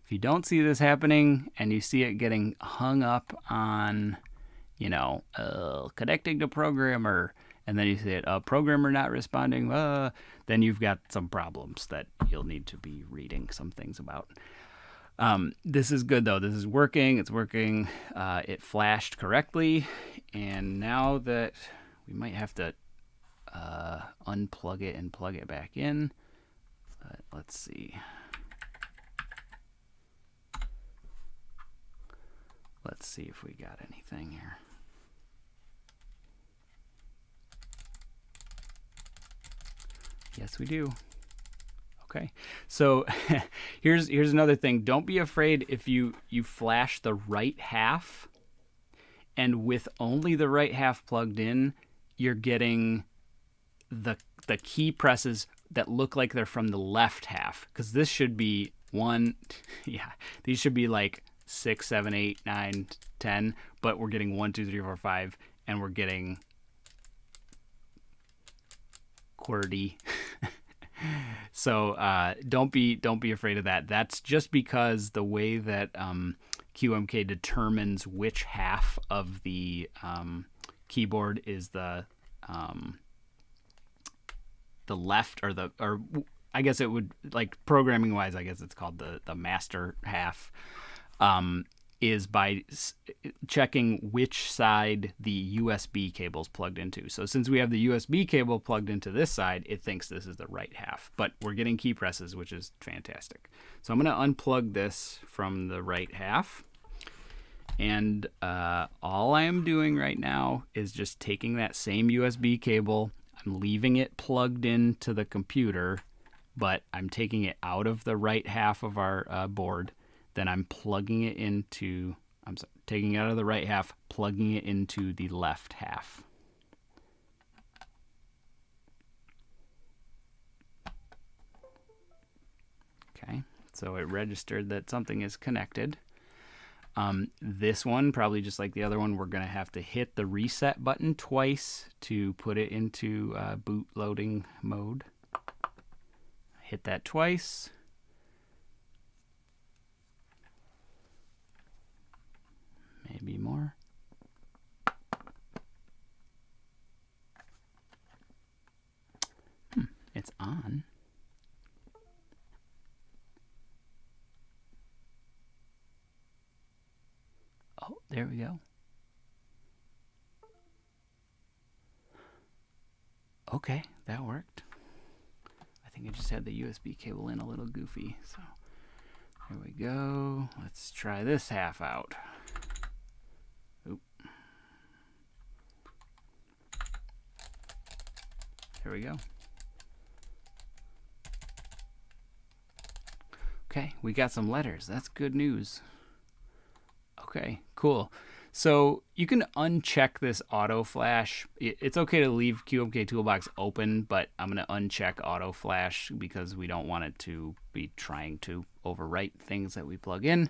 A: If you don't see this happening and you see it getting hung up on, you know, connecting to programmer, and then you see it, programmer not responding, then you've got some problems that you'll need to be reading some things about. This is good though. This is working. It's working. It flashed correctly. And now that we might have to unplug it and plug it back in. Let's see. Let's see if we got anything here. Yes, we do. Okay, so here's another thing. Don't be afraid if you flash the right half, and with only the right half plugged in, you're getting the key presses that look like they're from the left half, because this should be these should be like 6, 7, 8, 9, 10, but we're getting 1, 2, 3, 4, 5, and we're getting QWERTY. So don't be afraid of that. That's just because the way that QMK determines which half of the keyboard is the left, or I guess it would, like, programming wise, I guess it's called the master half, is by checking which side the USB cable is plugged into. So since we have the USB cable plugged into this side, it thinks this is the right half, but we're getting key presses, which is fantastic. So I'm going to unplug this from the right half, and all I am doing right now is just taking that same USB cable. I'm leaving it plugged into the computer, but I'm taking it out of the right half of our board. Then I'm plugging it into, taking it out of the right half, plugging it into the left half. Okay, so it registered that something is connected. This one, probably just like the other one, we're going to have to hit the reset button twice to put it into boot loading mode. Hit that twice. Maybe more. It's on. Oh, there we go. Okay, that worked. I think I just had the USB cable in a little goofy. So there we go. Let's try this half out. Oop. There we go. Okay, we got some letters. That's good news. Okay, cool. So you can uncheck this auto flash. It's okay to leave QMK Toolbox open, but I'm going to uncheck auto flash because we don't want it to be trying to overwrite things that we plug in.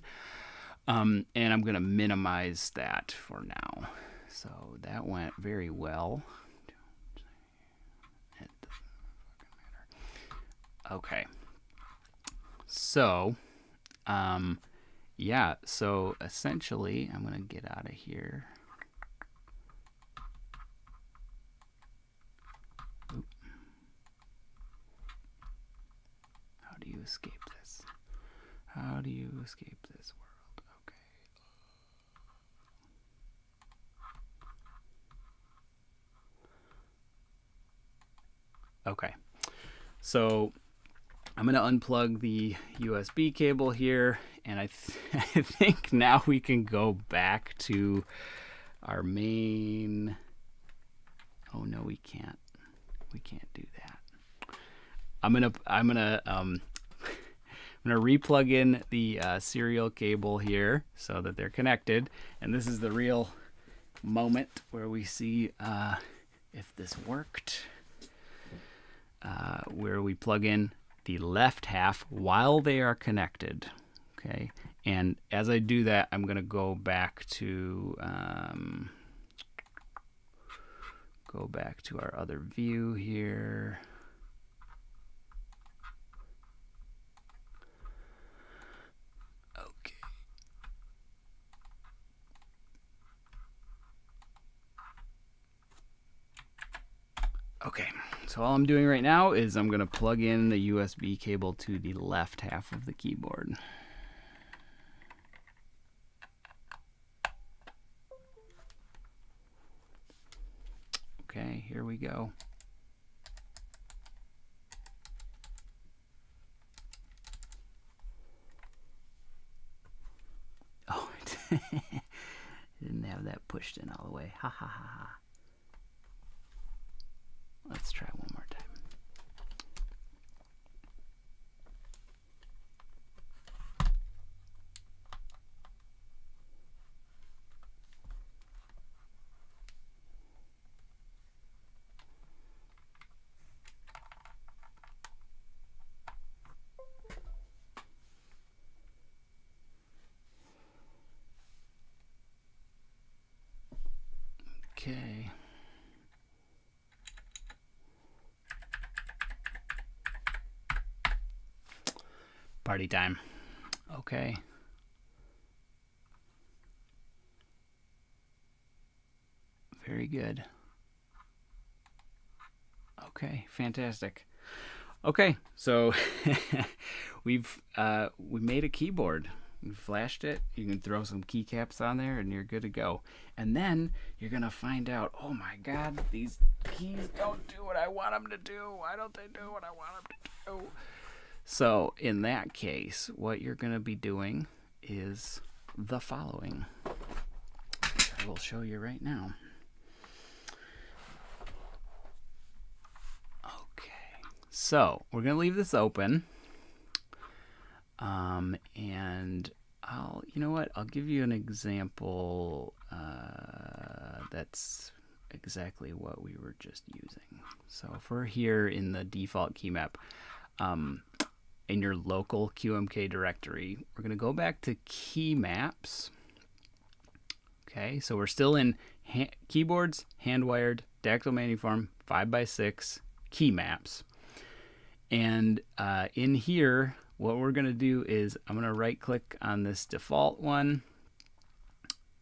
A: And I'm going to minimize that for now. So that went very well. It doesn't fucking matter. Okay. So, yeah, so essentially, I'm going to get out of here. Oop. How do you escape this? How do you escape this world? Okay. Okay. So I'm going to unplug the USB cable here, and I think now we can go back to our main. Oh no, we can't. We can't do that. I'm gonna replug in the serial cable here so that they're connected, and this is the real moment where we see if this worked. Where we plug in the left half while they are connected. Okay, and as I do that, I'm going to go back to our other view here. Okay. Okay, so all I'm doing right now is I'm going to plug in the USB cable to the left half of the keyboard. Okay, here we go. Oh, didn't have that pushed in all the way. Ha ha ha ha. Let's try one more time. Okay. Party time. Okay. Very good. Okay, fantastic. Okay, so we made a keyboard. We flashed it. You can throw some keycaps on there, and you're good to go. And then you're gonna find out, oh my God, these keys don't do what I want them to do. Why don't they do what I want them to do? So in that case, what you're gonna be doing is the following. I will show you right now. So we're going to leave this open, and you know what? I'll give you an example that's exactly what we were just using. So if we're here in the default Keymap, in your local QMK directory, we're going to go back to Keymaps. Okay, so we're still in keyboards, hand-wired, dactyl maniform, 5x6, Keymaps. And in here, what we're going to do is I'm going to right click on this default one,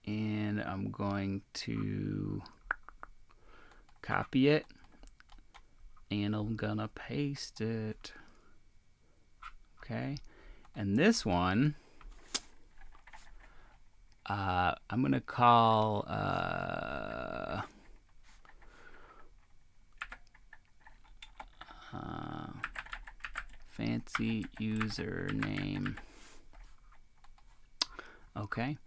A: and I'm going to copy it, and I'm going to paste it. Okay, and this one I'm going to call fancy username. Okay,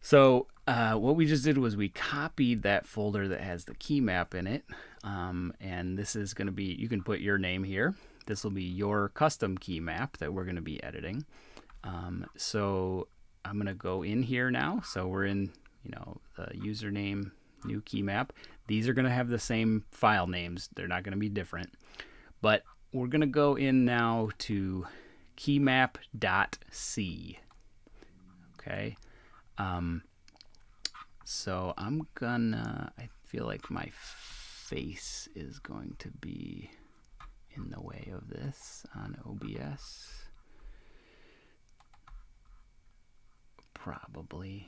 A: so what we just did was we copied that folder that has the keymap in it, and this is going to be, you can put your name here. This will be your custom keymap that we're going to be editing. So I'm going to go in here now. So we're in, the username, new keymap. These are going to have the same file names. They're not going to be different. But we're going to go in now to keymap.c. Okay. So I'm gonna, I feel like my face is going to be in the way of this on OBS. Probably.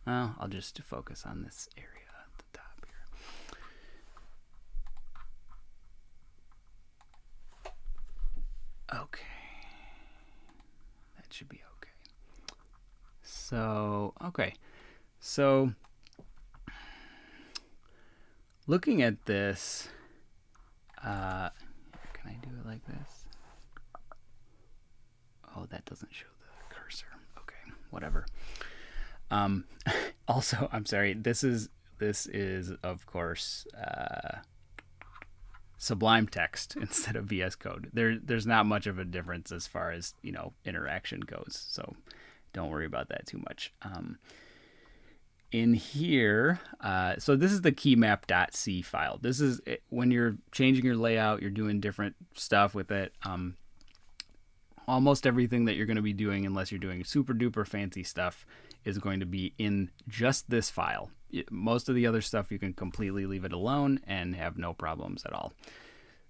A: Well, I'll just focus on this area at the top here. Okay. That should be okay. So, okay. So, looking at this, can I do it like this? Oh, that doesn't show the cursor. Okay, whatever. Also, I'm sorry. This is of course Sublime text instead of VS Code. There's not much of a difference as far as interaction goes, so don't worry about that too much. In here, so this is the keymap.c file. This is when you're changing your layout, you're doing different stuff with it. Almost everything that you're going to be doing, unless you're doing super duper fancy stuff, is going to be in just this file. Most of the other stuff you can completely leave it alone and have no problems at all.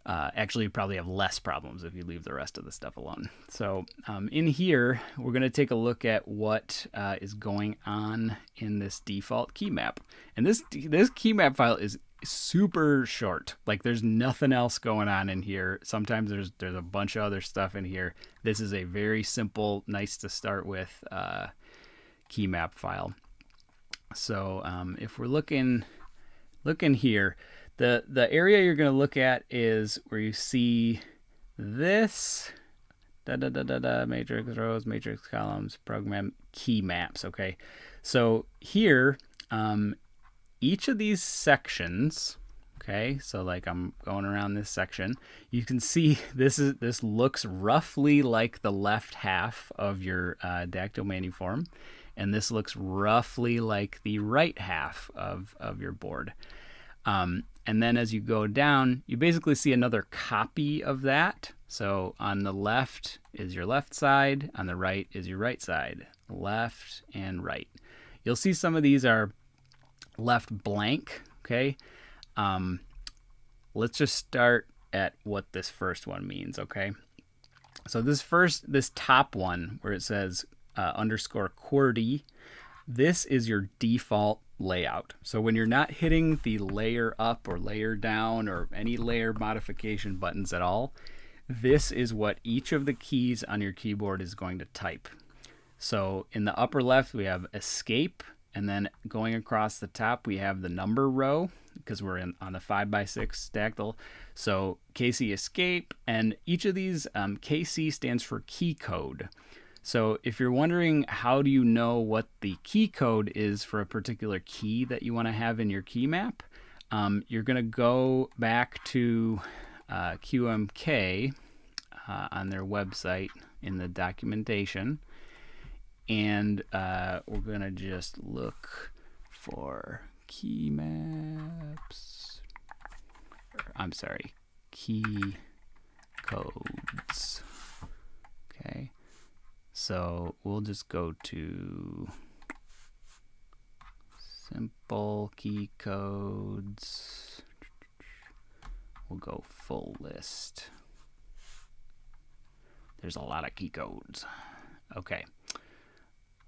A: Actually, you probably have less problems if you leave the rest of the stuff alone. So in here, we're going to take a look at what is going on in this default keymap. And this keymap file is super short. Like, there's nothing else going on in here. Sometimes there's a bunch of other stuff in here. This is a very simple, nice to start with keymap file. So if we're looking here, the area you're going to look at is where you see this matrix rows, matrix columns, program keymaps. Okay, so here each of these sections, okay, so like I'm going around this section, you can see this looks roughly like the left half of your dactyl maniform, and this looks roughly like the right half of your board. And then as you go down, you basically see another copy of that. So on the left is your left side, on the right is your right side, left and right. you'll see some of these are left blank. Okay. Let's just start at what this first one means. Okay. So this top one where it says underscore QWERTY, this is your default layout. So when you're not hitting the layer up or layer down or any layer modification buttons at all, this is what each of the keys on your keyboard is going to type. So in the upper left, we have escape, and then going across the top, we have the number row because we're on the 5x6 dactyl. So KC escape, and each of these KC stands for key code. So if you're wondering how do you know what the key code is for a particular key that you want to have in your keymap, you're going to go back to QMK on their website in the documentation, and we're going to just look for keymaps. I'm sorry, key codes. Okay. So we'll just go to simple key codes. We'll go full list. There's a lot of key codes. Okay.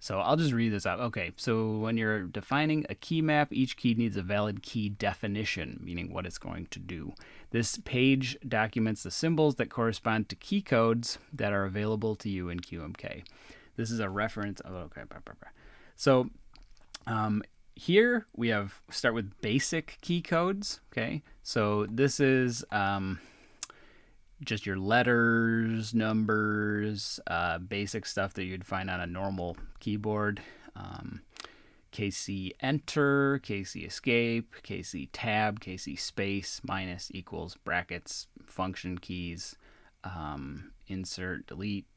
A: So I'll just read this out. Okay, so when you're defining a key map, each key needs a valid key definition, meaning what it's going to do. This page documents the symbols that correspond to key codes that are available to you in QMK. This is a reference of, okay, so here we start with basic key codes, okay? So this is just your letters, numbers, basic stuff that you'd find on a normal keyboard. KC enter, KC escape, KC tab, KC space, minus, equals, brackets, function keys, insert, delete,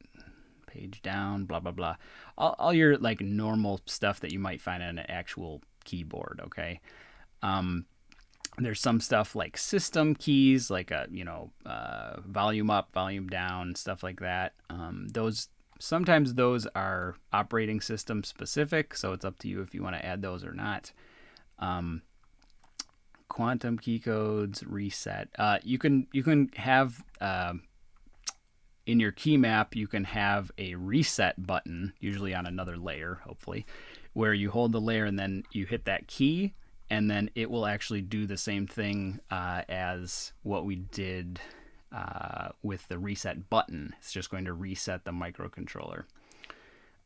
A: page down, blah, blah, blah. All your like normal stuff that you might find on an actual keyboard, okay? There's some stuff like system keys, like volume up, volume down, stuff like that. Sometimes those are operating system specific, so it's up to you if you want to add those or not. Quantum key codes, reset. You can have in your key map, you can have a reset button, usually on another layer, hopefully, where you hold the layer and then you hit that key, and then it will actually do the same thing as what we did with the reset button. It's just going to reset the microcontroller.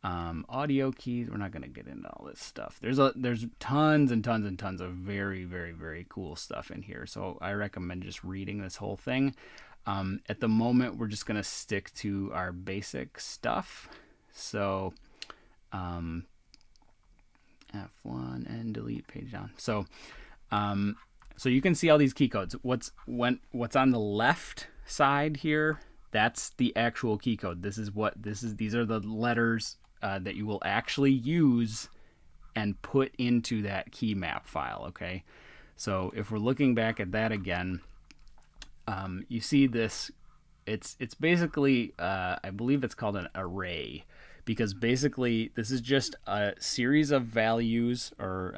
A: Audio keys, we're not going to get into all this stuff. There's tons and tons and tons of very, very, very cool stuff in here. So I recommend just reading this whole thing. At the moment, we're just going to stick to our basic stuff. So F1 and delete page down. So you can see all these key codes. What's on the left side here, that's the actual key code. These are the letters that you will actually use and put into that key map file, okay? So if we're looking back at that again, you see this, it's basically, I believe it's called an array, because basically this is just a series of values, or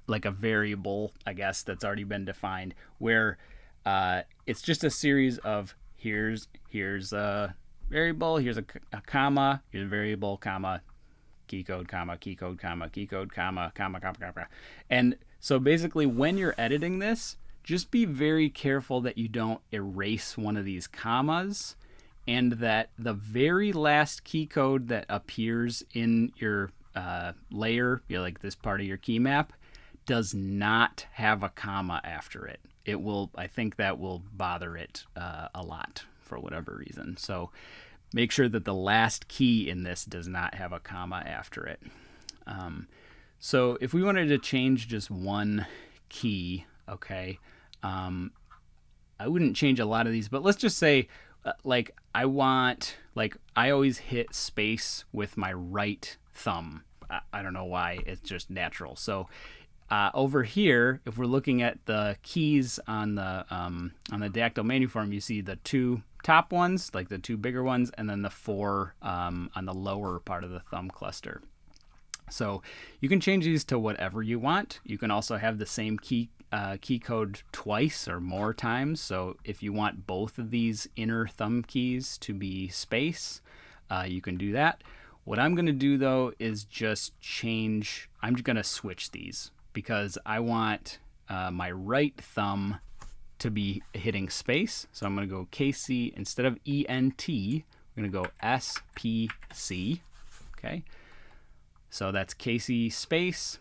A: like a variable, I guess, that's already been defined, where it's just a series of here's a variable, here's a comma, here's a variable, comma, key code, comma, key code, comma, key code, comma, comma, comma, comma. And so basically when you're editing this, just be very careful that you don't erase one of these commas, and that the very last key code that appears in your layer, like this part of your key map, does not have a comma after it. I think that will bother it a lot for whatever reason. So make sure that the last key in this does not have a comma after it. So if we wanted to change just one key, okay, I wouldn't change a lot of these, but let's just say, I always hit space with my right thumb. I don't know why, it's just natural. So over here, if we're looking at the keys on the dactyl menu form, you see the 2 top ones, like the 2 bigger ones, and then the 4 on the lower part of the thumb cluster. So you can change these to whatever you want. You can also have the same key code twice or more times. So if you want both of these inner thumb keys to be space, you can do that. What I'm going to do though is just change, I'm going to switch these because I want my right thumb to be hitting space. So I'm going to go KC, instead of ENT, I'm going to go SPC. Okay. So that's KC space.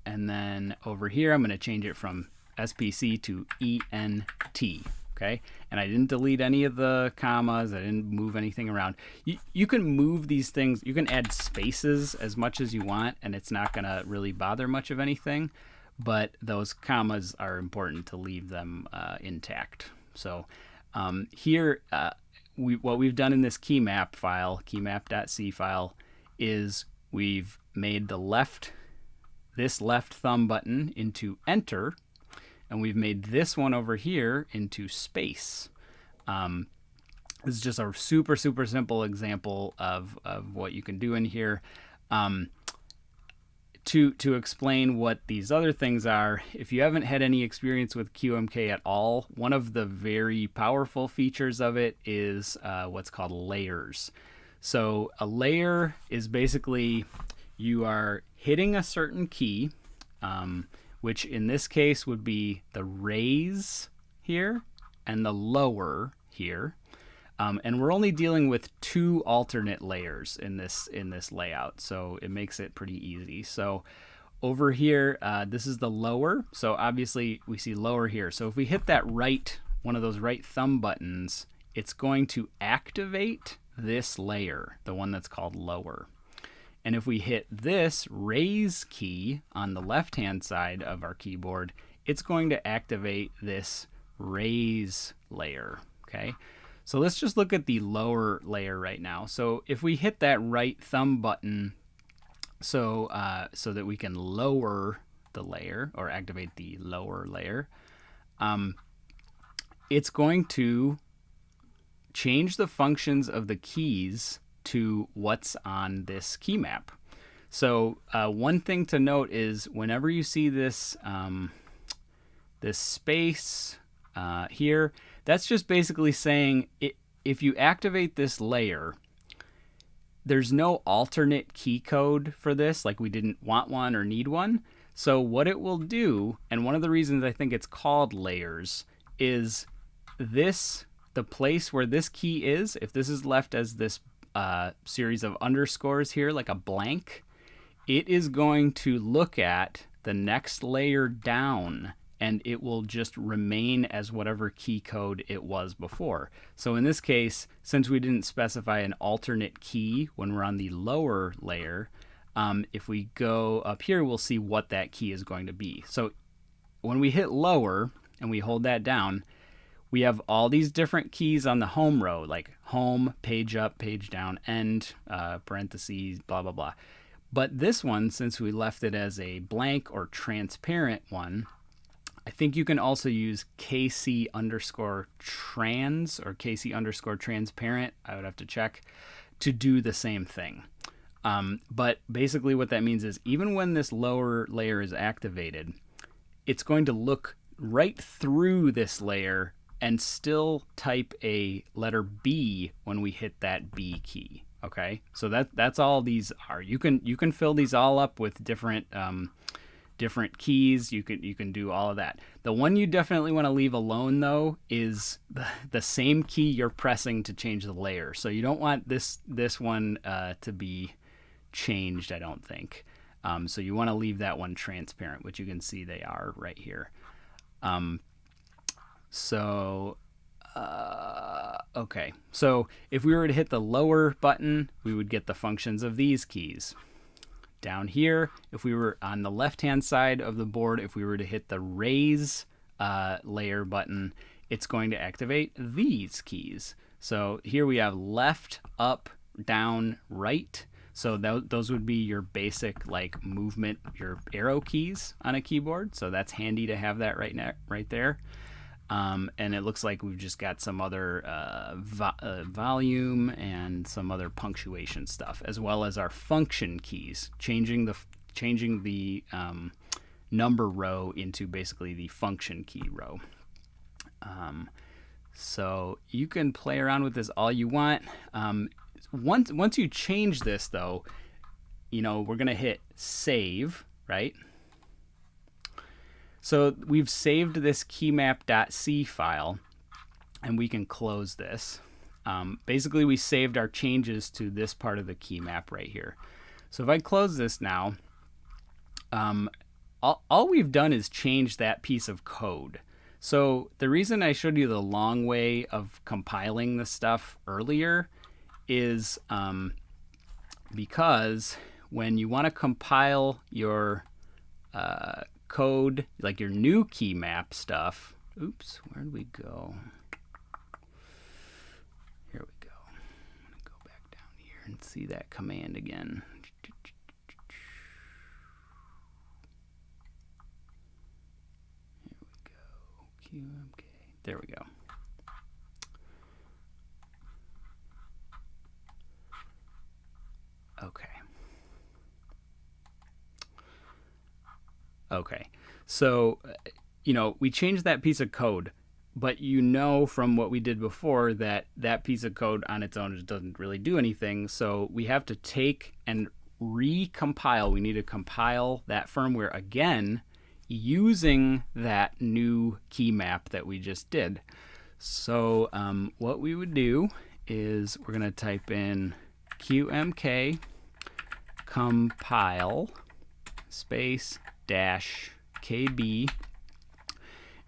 A: And then over here, I'm going to change it from SPC to ENT. Okay. And I didn't delete any of the commas. I didn't move anything around. You can move these things. You can add spaces as much as you want, and it's not going to really bother much of anything. But those commas are important to leave them intact. So here, what we've done in this keymap file, keymap.c file, is we've made this left thumb button into enter, and we've made this one over here into space. This is just a super simple example of what you can do in here. To explain what these other things are, if you haven't had any experience with QMK at all, one of the very powerful features of it is what's called layers. So a layer is basically you are hitting a certain key, which in this case would be the raise here and the lower here. And we're only dealing with 2 alternate layers in this layout, so it makes it pretty easy. So over here, this is the lower. So obviously we see lower here. So if we hit that one of those right thumb buttons, it's going to activate this layer, the one that's called lower. And if we hit this raise key on the left-hand side of our keyboard, it's going to activate this raise layer. Okay. So let's just look at the lower layer right now. So if we hit that right thumb button so that we can lower the layer or activate the lower layer, it's going to change the functions of the keys to what's on this key map. So one thing to note is whenever you see this, this space here, that's just basically saying if you activate this layer, there's no alternate key code for this, like we didn't want one or need one. So what it will do, and one of the reasons I think it's called layers, is the place where this key is, if this is left as this series of underscores here, like a blank, it is going to look at the next layer down, and it will just remain as whatever key code it was before. So in this case, since we didn't specify an alternate key when we're on the lower layer, if we go up here, we'll see what that key is going to be. So when we hit lower and we hold that down, we have all these different keys on the home row, like home, page up, page down, end, parentheses, blah, blah, blah. But this one, since we left it as a blank or transparent one, I think you can also use KC underscore trans or KC underscore transparent, I would have to check, to do the same thing. But basically what that means is even when this lower layer is activated, it's going to look right through this layer and still type a letter B when we hit that B key. Okay, so that's all these are. You can fill these all up with different different keys. You can do all of that. The one you definitely want to leave alone though is the same key you're pressing to change the layer. So you don't want this one to be changed, I don't think. So you want to leave that one transparent, which you can see they are right here. Okay, so if we were to hit the lower button, we would get the functions of these keys. Down here, if we were on the left-hand side of the board, if we were to hit the raise layer button, it's going to activate these keys. So here we have left, up, down, right. So those would be your basic like movement, your arrow keys on a keyboard. So that's handy to have that right there. And it looks like we've just got some other volume and some other punctuation stuff, as well as our function keys, changing the number row into basically the function key row. So you can play around with this all you want. Once you change this, though, we're going to hit save, right? So we've saved this Keymap.c file, and we can close this. Basically, we saved our changes to this part of the keymap right here. So if I close this now, all we've done is change that piece of code. So the reason I showed you the long way of compiling this stuff earlier is because when you want to compile your code, like your new keymap stuff, oops, where did we go? Here we go. I'm going to go back down here and see that command again. QMK. There we go. Okay. So, we changed that piece of code, but from what we did before that that piece of code on its own just doesn't really do anything. So we have to take and recompile. We need to compile that firmware again using that new keymap that we just did. So what we would do is we're going to type in QMK compile space -KB,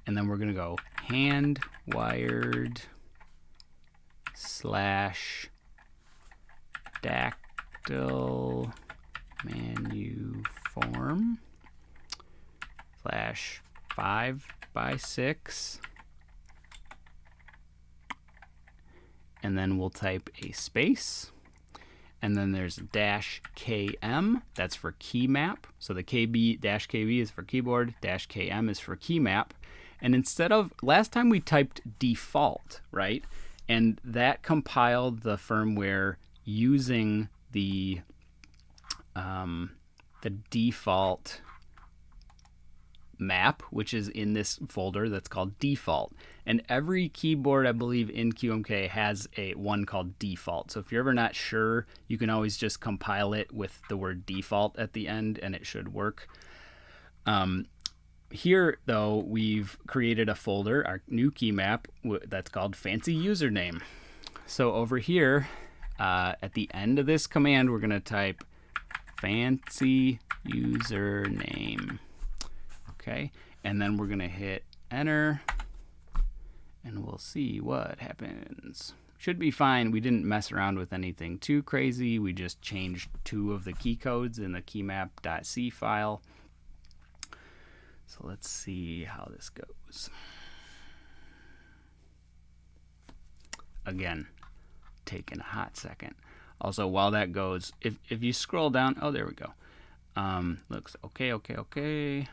A: and then we're going to go hand wired /dactyl manuform /5x6, and then we'll type a space, and then there's -KM, that's for keymap. So the -KB is for keyboard, -KM is for keymap. And instead of, last time we typed default, right? And that compiled the firmware using the default map, which is in this folder that's called default. And every keyboard, I believe, in QMK has one called default. So if you're ever not sure, you can always just compile it with the word default at the end, and it should work. Here, though, we've created a folder, our new keymap, that's called fancy username. So over here, at the end of this command, we're going to type fancy username. Okay, and then we're going to hit enter, and we'll see what happens. Should be fine. We didn't mess around with anything too crazy. We just changed 2 of the key codes in the Keymap.c file. So let's see how this goes. Again, taking a hot second. Also, while that goes, if you scroll down, oh, there we go. Looks okay.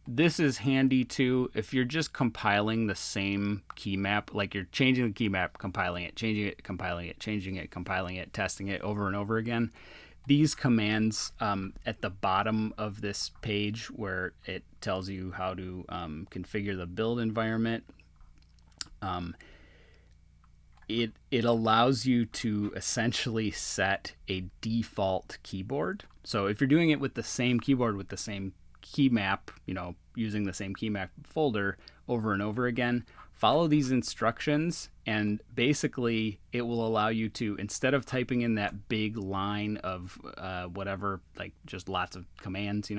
A: This is handy too if you're just compiling the same keymap, like you're changing the keymap, compiling it, changing it, compiling it, changing it, compiling it, testing it over and over again. These commands at the bottom of this page where it tells you how to configure the build environment, it allows you to essentially set a default keyboard. So if you're doing it with the same keyboard with the same keymap, using the same keymap folder over and over again, follow these instructions, and basically it will allow you to, instead of typing in that big line of whatever, like just lots of commands,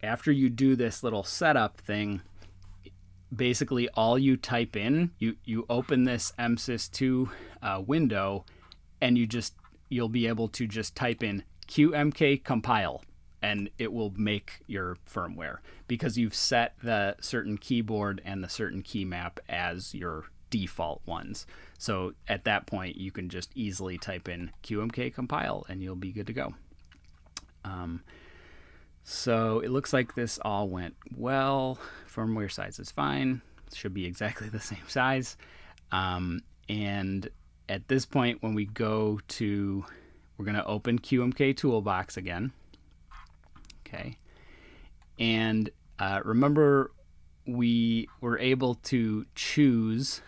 A: after you do this little setup thing, basically all you type in, you open this MSys2 window, and you'll be able to just type in QMK compile, and it will make your firmware because you've set the certain keyboard and the certain keymap as your default ones. So at that point, you can just easily type in QMK compile and you'll be good to go. So it looks like this all went well. Firmware size is fine. It should be exactly the same size. And at this point, when we go to, we're going to open QMK Toolbox again. Okay. And remember, we were able to choose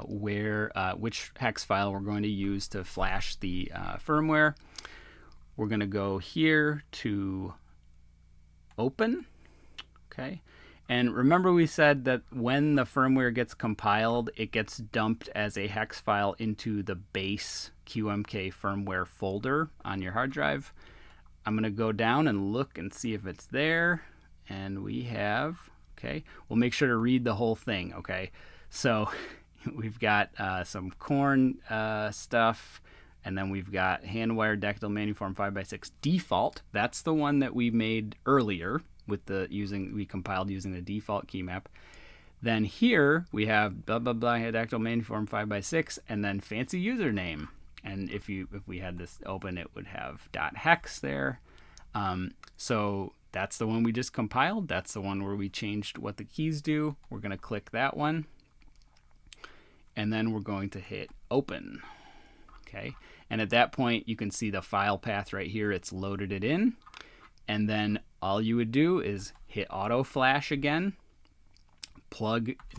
A: which hex file we're going to use to flash the firmware. We're going to go here to open. Okay. And remember, we said that when the firmware gets compiled, it gets dumped as a hex file into the base QMK firmware folder on your hard drive. I'm going to go down and look and see if it's there. And we have, okay, we'll make sure to read the whole thing. Okay. So we've got some corn stuff, and then we've got hand-wired dactyl manuform 5x6 default. That's the one that we made earlier with the we compiled using the default keymap. Then here we have blah blah blah dactyl manuform 5x6, and then fancy username. And if we had this open, it would have .hex there. So that's the one we just compiled. That's the one where we changed what the keys do. We're going to click that one, and then we're going to hit open. Okay, and at that point you can see the file path right here. It's loaded it in, and then all you would do is hit auto flash again,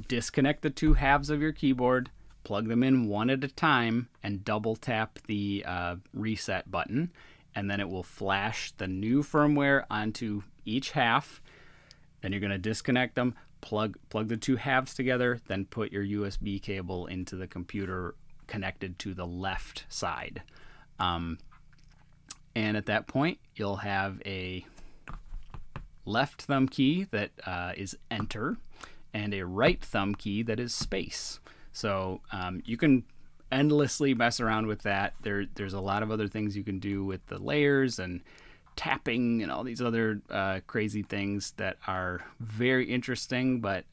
A: disconnect the two halves of your keyboard, plug them in one at a time, and double tap the reset button, and then it will flash the new firmware onto each half. Then you're going to disconnect them, plug the two halves together, then put your USB cable into the computer connected to the left side. And at that point, you'll have a left thumb key that is enter, and a right thumb key that is space. So you can endlessly mess around with that. There's a lot of other things you can do with the layers and tapping and all these other crazy things that are very interesting, but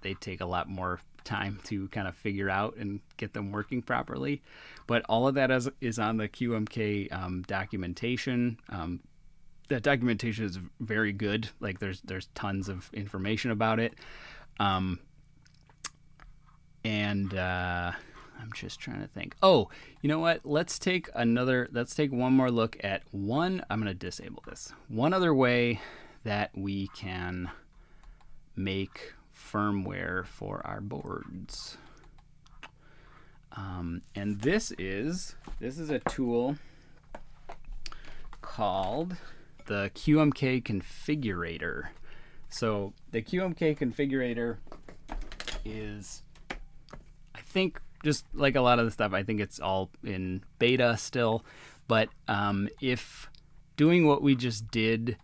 A: they take a lot more time to kind of figure out and get them working properly. But all of that is on the QMK documentation. That documentation is very good. Like there's tons of information about it. And I'm just trying to think. Oh, you know what? Let's take one more look at I'm going to disable this. One other way that we can make firmware for our boards. And this is a tool called the QMK Configurator. So the QMK Configurator is, I think, just like a lot of the stuff, I think it's all in beta still. But if doing what we just did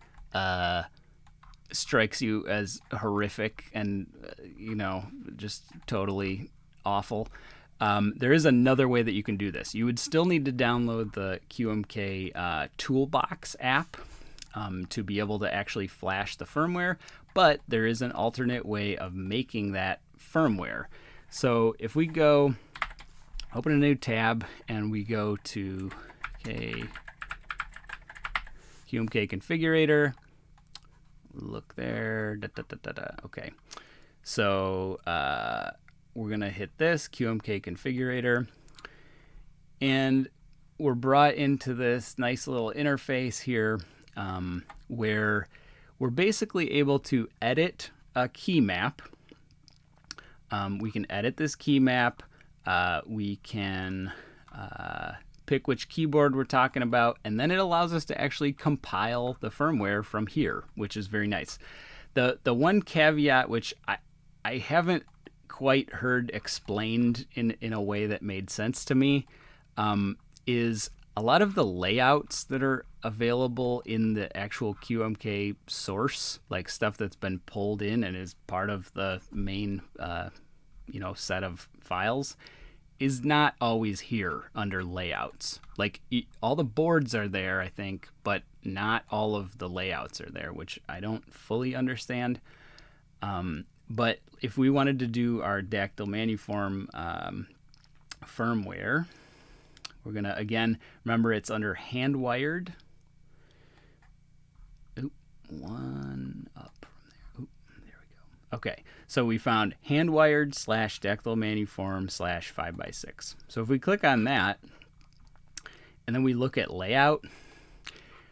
A: strikes you as horrific and just totally awful, there is another way that you can do this. You would still need to download the QMK Toolbox app to be able to actually flash the firmware, but there is an alternate way of making that firmware. So if we go open a new tab and we go to QMK Configurator, look there, okay. So we're gonna hit this QMK Configurator, and we're brought into this nice little interface here where we're basically able to edit a key map. We can edit this key map. We can pick which keyboard we're talking about, and then it allows us to actually compile the firmware from here, which is very nice. The one caveat, which I haven't quite heard explained in a way that made sense to me, is a lot of the layouts that are available in the actual QMK source, like stuff that's been pulled in and is part of the main set of files, is not always here under layouts. Like all the boards are there, I think, but not all of the layouts are there, which I don't fully understand. But if we wanted to do our dactyl manuform firmware, we're gonna, again, remember it's under hand wired. one up from there. Oop, there we go. Okay, so we found hand-wired / dactyl maniform / 5x6. So if we click on that, and then we look at layout,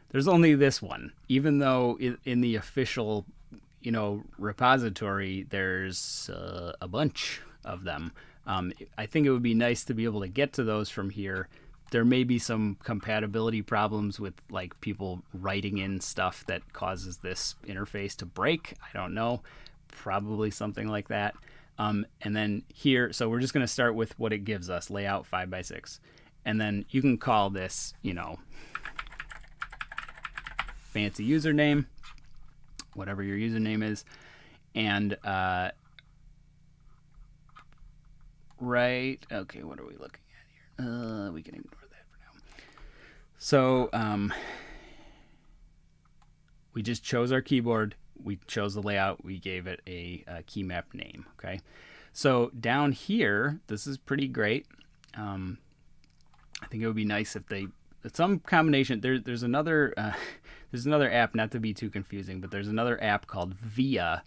A: there's only this one, even though in the official, repository, there's a bunch of them. I think it would be nice to be able to get to those from here. There may be some compatibility problems with like people writing in stuff that causes this interface to break. I don't know, probably something like that. And then here, so we're just going to start with what it gives us, layout 5x6. And then you can call this, fancy username, whatever your username is. And, right, okay, what are we looking at here? We can ignore that for now. So, we just chose our keyboard. We chose the layout. We gave it a keymap name, okay? So down here, this is pretty great. I think it would be nice if some combination. There's another app, not to be too confusing, but there's another app called Via,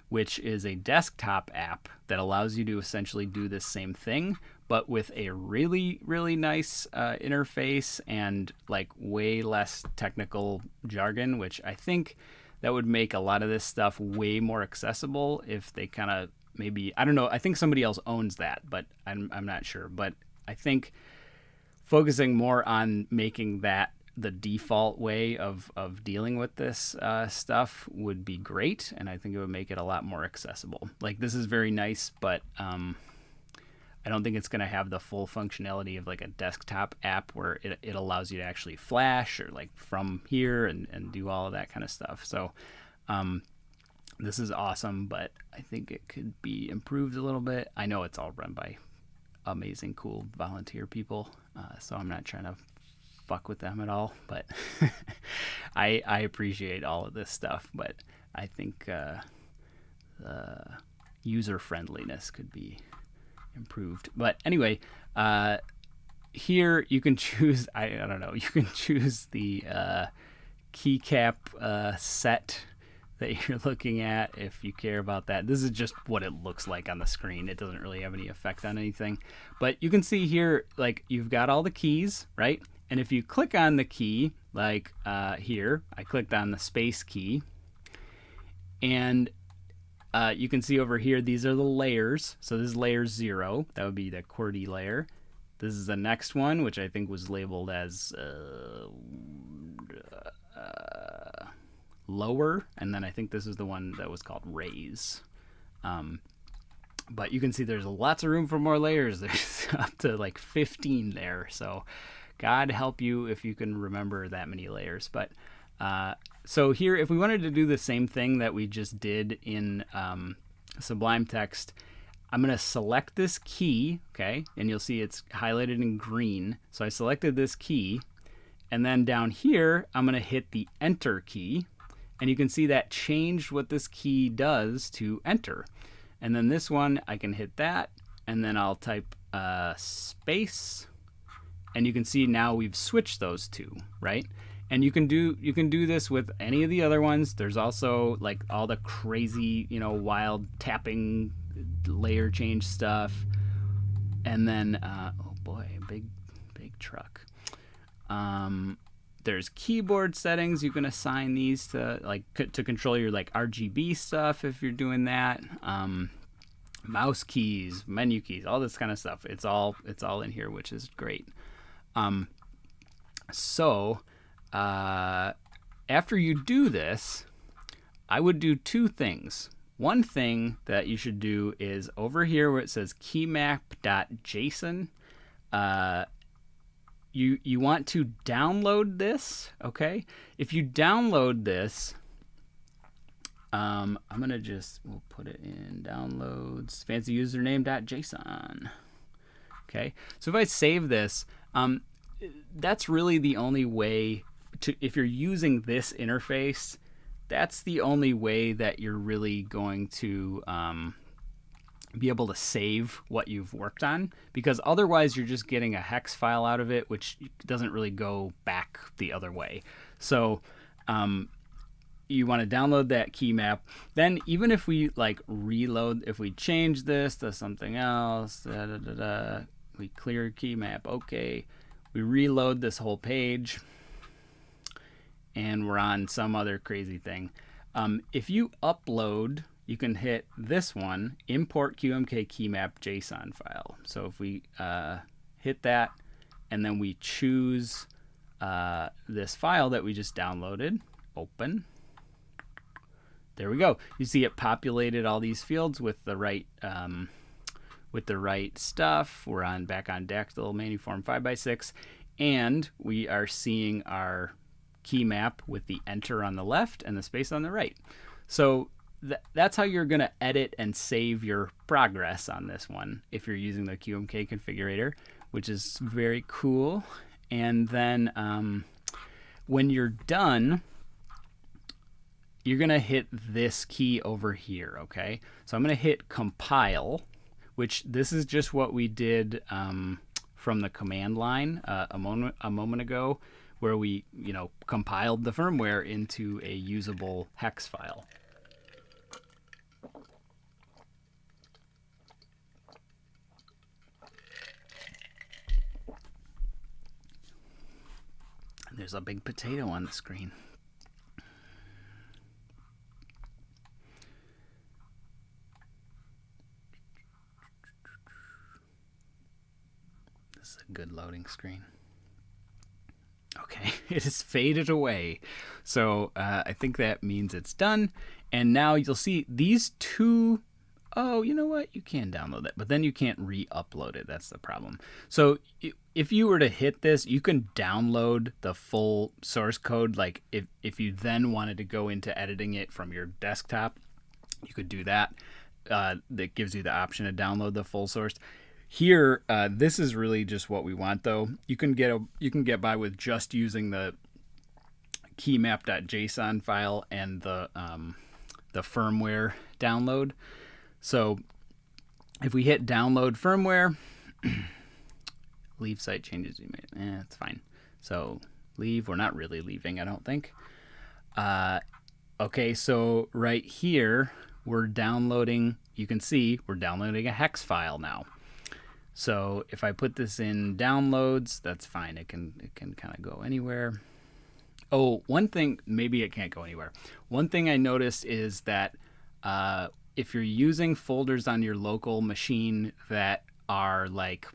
A: which is a desktop app that allows you to essentially do this same thing, but with a really, really nice interface and like way less technical jargon, which I think that would make a lot of this stuff way more accessible if they kind of maybe, I don't know, I think somebody else owns that, but I'm not sure. But I think focusing more on making that the default way of dealing with this stuff would be great, and I think it would make it a lot more accessible. Like, this is very nice, but I don't think it's going to have the full functionality of like a desktop app where it allows you to actually flash or like from here and do all of that kind of stuff. So this is awesome, but I think it could be improved a little bit. I know it's all run by amazing, cool volunteer people, so I'm not trying to fuck with them at all, but I appreciate all of this stuff, but I think user friendliness could be improved. But anyway, here you can choose, I don't know, you can choose the keycap set that you're looking at if you care about that. This is just what it looks like on the screen. It doesn't really have any effect on anything, but you can see here, like, you've got all the keys, right? And if you click on the key, like here, I clicked on the space key, and you can see over here, these are the layers. So this is layer 0. That would be the QWERTY layer. This is the next one, which I think was labeled as lower. And then I think this is the one that was called raise. But you can see there's lots of room for more layers. There's up to like 15 there. So God help you if you can remember that many layers. But so here, if we wanted to do the same thing that we just did in Sublime Text, I'm going to select this key, okay? And you'll see it's highlighted in green. So I selected this key, and then down here, I'm going to hit the Enter key. And you can see that changed what this key does to enter. And then this one, I can hit that, and then I'll type space. And you can see now we've switched those two, right? And you can do this with any of the other ones. There's also like all the crazy, wild tapping layer change stuff. And then, oh boy, big truck. There's keyboard settings. You can assign these to to control your like RGB stuff if you're doing that. Mouse keys, menu keys, all this kind of stuff. It's all in here, which is great. So after you do this, I would do two things. One thing that you should do is over here where it says keymap.json, you want to download this, okay? If you download this, I'm gonna we'll put it in downloads, fancy username.json. Okay, so if I save this, that's really the only way to, if you're using this interface, that's the only way that you're really going to be able to save what you've worked on, because otherwise you're just getting a hex file out of it, which doesn't really go back the other way. So you want to download that keymap. Then even if we like reload, if we change this to something else, we clear keymap, okay, we reload this whole page and we're on some other crazy thing. If you upload, you can hit this one, import QMK Keymap Json file. So if we hit that and then we choose this file that we just downloaded, open. There we go. You see it populated all these fields with the right stuff. We're back on Dactyl Maniform 5x6, and we are seeing our keymap with the enter on the left and the space on the right. So that's how you're going to edit and save your progress on this one if you're using the QMK configurator, which is very cool. And then when you're done, you're going to hit this key over here, okay? So I'm going to hit compile, which this is just what we did from the command line a moment ago, where we, compiled the firmware into a usable hex file. There's a big potato on the screen. This is a good loading screen. Okay, it has faded away. So I think that means it's done. And now you'll see these two. Oh, you know what? You can download it, but then you can't re-upload it. That's the problem. So if you were to hit this, you can download the full source code. Like if you then wanted to go into editing it from your desktop, you could do that. That gives you the option to download the full source. Here, this is really just what we want, though. You can get by with just using the keymap.json file and the firmware download. So if we hit download firmware, leave site changes you made. It's fine. So leave. We're not really leaving, I don't think. Okay, so right here we're downloading. You can see we're downloading a hex file now. So if I put this in downloads, that's fine. It can kind of go anywhere. Oh, one thing, maybe it can't go anywhere. One thing I noticed is that if you're using folders on your local machine that are like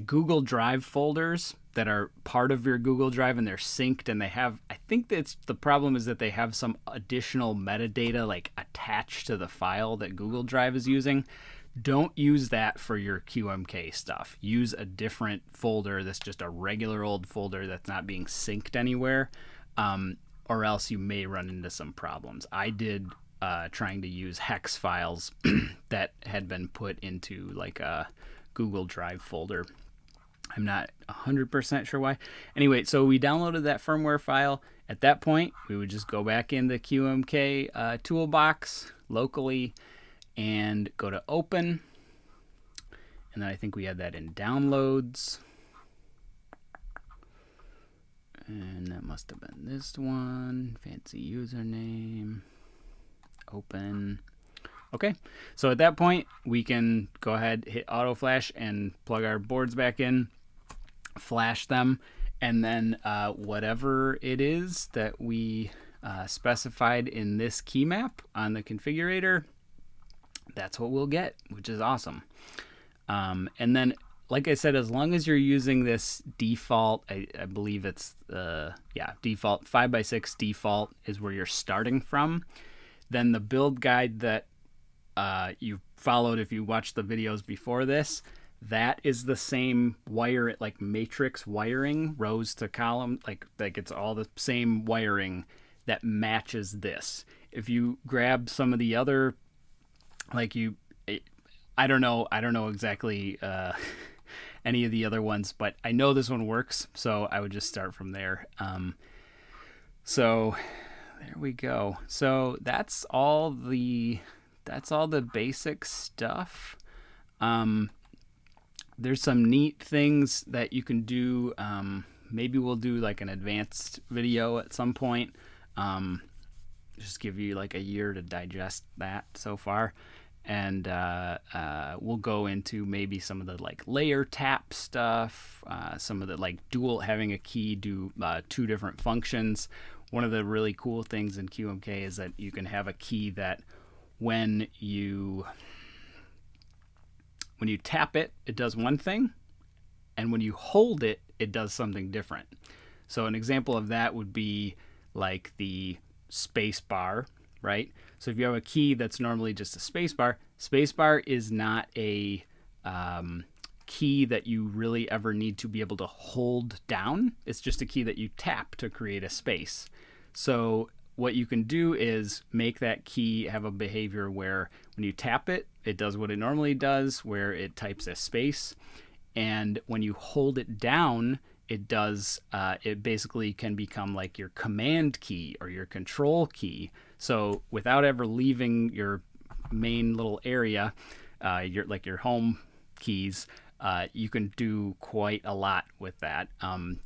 A: Google Drive folders that are part of your Google Drive and they're synced and they have, I think that's the problem is that they have some additional metadata like attached to the file that Google Drive is using. Don't use that for your QMK stuff. Use a different folder that's just a regular old folder that's not being synced anywhere, or else you may run into some problems. I did trying to use hex files that had been put into like a Google Drive folder. I'm not 100% sure why. Anyway, so we downloaded that firmware file. At that point, we would just go back in the QMK Toolbox locally and go to open. And then I think we had that in downloads. And that must have been this one. Fancy username. Open. Okay, so at that point, we can go ahead, hit auto flash and plug our boards back in, flash them, and then whatever it is that we specified in this keymap on the configurator, that's what we'll get, which is awesome. And then, like I said, as long as you're using this default, I believe it's, default, 5x6 default is where you're starting from, then the build guide that you followed if you watched the videos before this, that is the same wire, like matrix wiring, rows to column, like it's all the same wiring that matches this. If you grab some of the other, I don't know exactly any of the other ones, but I know this one works, so I would just start from there. So there we go. So that's all the basic stuff. There's some neat things that you can do maybe we'll do like an advanced video at some point. Just give you like a year to digest that so far. And we'll go into maybe some of the like layer tap stuff, some of the like having a key do 2 different functions. One of the really cool things in QMK is that you can have a key that when you tap it, it does one thing, and when you hold it, it does something different. So an example of that would be like the space bar, right? So if you have a key that's normally just a space bar is not a key that you really ever need to be able to hold down. It's just a key that you tap to create a space. So what you can do is make that key have a behavior where when you tap it, it does what it normally does, where it types a space. And when you hold it down, it does, it basically can become like your command key or your control key. So without ever leaving your main little area, your home keys, you can do quite a lot with that.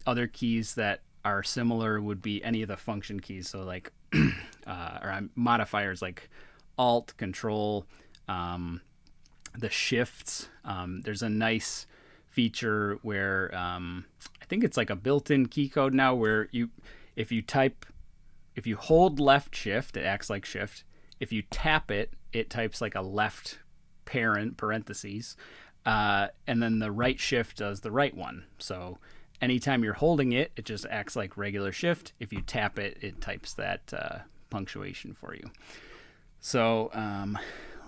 A: Other keys that are similar would be any of the function keys. So like, or modifiers like Alt, Control, the shifts. There's a nice feature where I think it's like a built-in key code now where if you hold left shift, it acts like shift. If you tap it, it types like a left parentheses, and then the right shift does the right one. So anytime you're holding it, it just acts like regular shift. If you tap it, it types that punctuation for you. So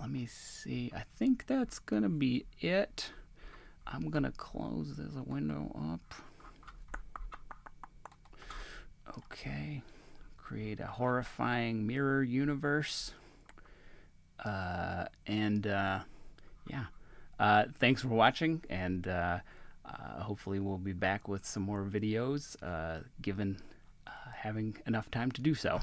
A: let me see. I think that's gonna be it. I'm gonna close this window up. Okay, create a horrifying mirror universe. Thanks for watching, and hopefully we'll be back with some more videos, given having enough time to do so.